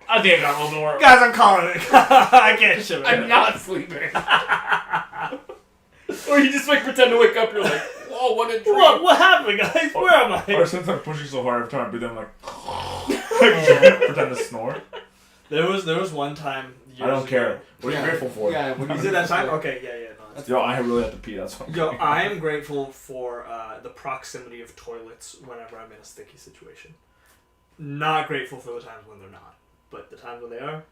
I think I got a little more. Guys, I'm calling it. I can't shit. I'm not sleeping. Or you just like pretend to wake up. You're like, whoa, what a dream. What happened, guys? Where am I? Or since I'm pushing so hard every time I breathe, I'm like, pretend to snore. There was one time. I don't care. What are you grateful for? Yeah, when Is it that time? Okay, yeah. No, Yo, I really have to pee. That's what. Yo, I am grateful for the proximity of toilets whenever I'm in a sticky situation. Not grateful for the times when they're not, but the times when they are,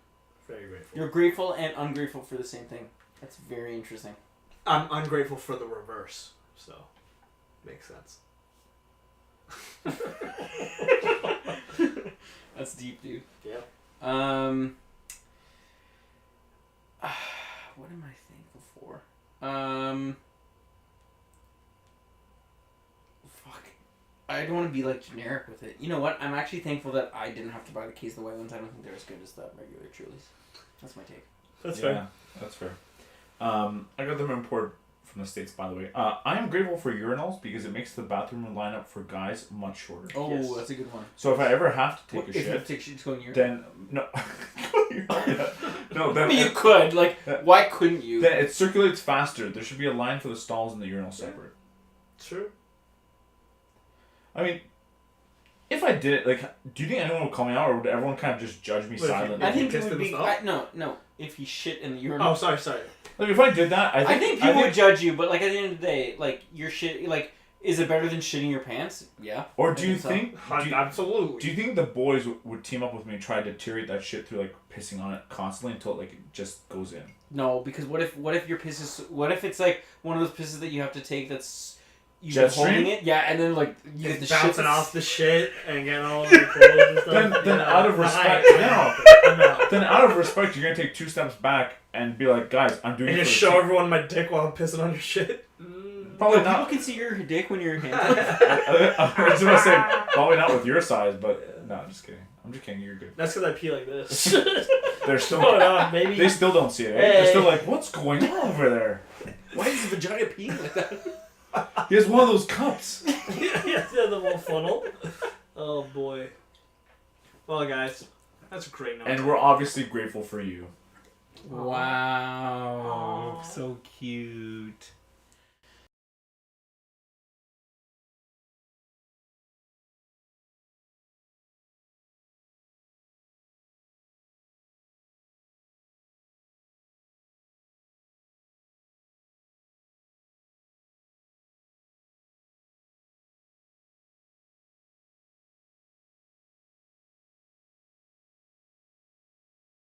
very grateful. You're grateful and ungrateful for the same thing. That's very interesting. I'm ungrateful for the reverse, so makes sense. That's deep, dude. Yeah. What am I thankful for? Fuck. I don't want to be like generic with it. You know what? I'm actually thankful that I didn't have to buy the case of the white ones. I don't think they're as good as the regular Trulies. That's my take. That's fair. Yeah, that's fair. I got them imported from the States, by the way. I am grateful for urinals because it makes the bathroom lineup for guys much shorter. Oh, Yes. That's a good one. So if I ever have to take a If you shit, take shit, just go in your... then no, no, I then mean, you could. Like, why couldn't you? then it circulates faster. There should be a line for the stalls and the urinal separate. True. I mean, if I did it, like, do you think anyone would call me out, or would everyone kind of just judge me Wait, if you- silently? I think it pissed would in the be... stall? No. If he shit in the urinal... Oh, sorry. Like, if I did that, I think people would judge you, but, like, at the end of the day, like, your shit... Like, is it better than shitting your pants? Yeah. Or do I you think so. think... Absolutely. Do you think the boys would team up with me and try to deteriorate that shit through, like, pissing on it constantly until it, like, it just goes in? No, because what if your piss is... What if it's, like, one of those pisses that you have to take that's... You've Jet been holding stream? it? Yeah, and then, like, you get the It's shit bouncing that's- off the shit and getting all over your clothes and stuff. Then out of respect, No. then out of respect, you're gonna take 2 steps back and be like, guys, I'm doing And it just for the show team." everyone my dick while I'm pissing on your shit. Probably People not. can see your dick when you're hands. I was gonna say probably not with your size, but no, I'm just kidding. I'm just kidding. You're good. That's because I pee like this. They're still. Hold on, baby. They still don't see it. Eh? They're still like, what's going on over there? Why is his vagina peeing like that? He has one of those cups. Yeah, the little funnel. Oh boy. Well, guys, that's a great note. And we're obviously grateful for you. Wow. Aw. So cute.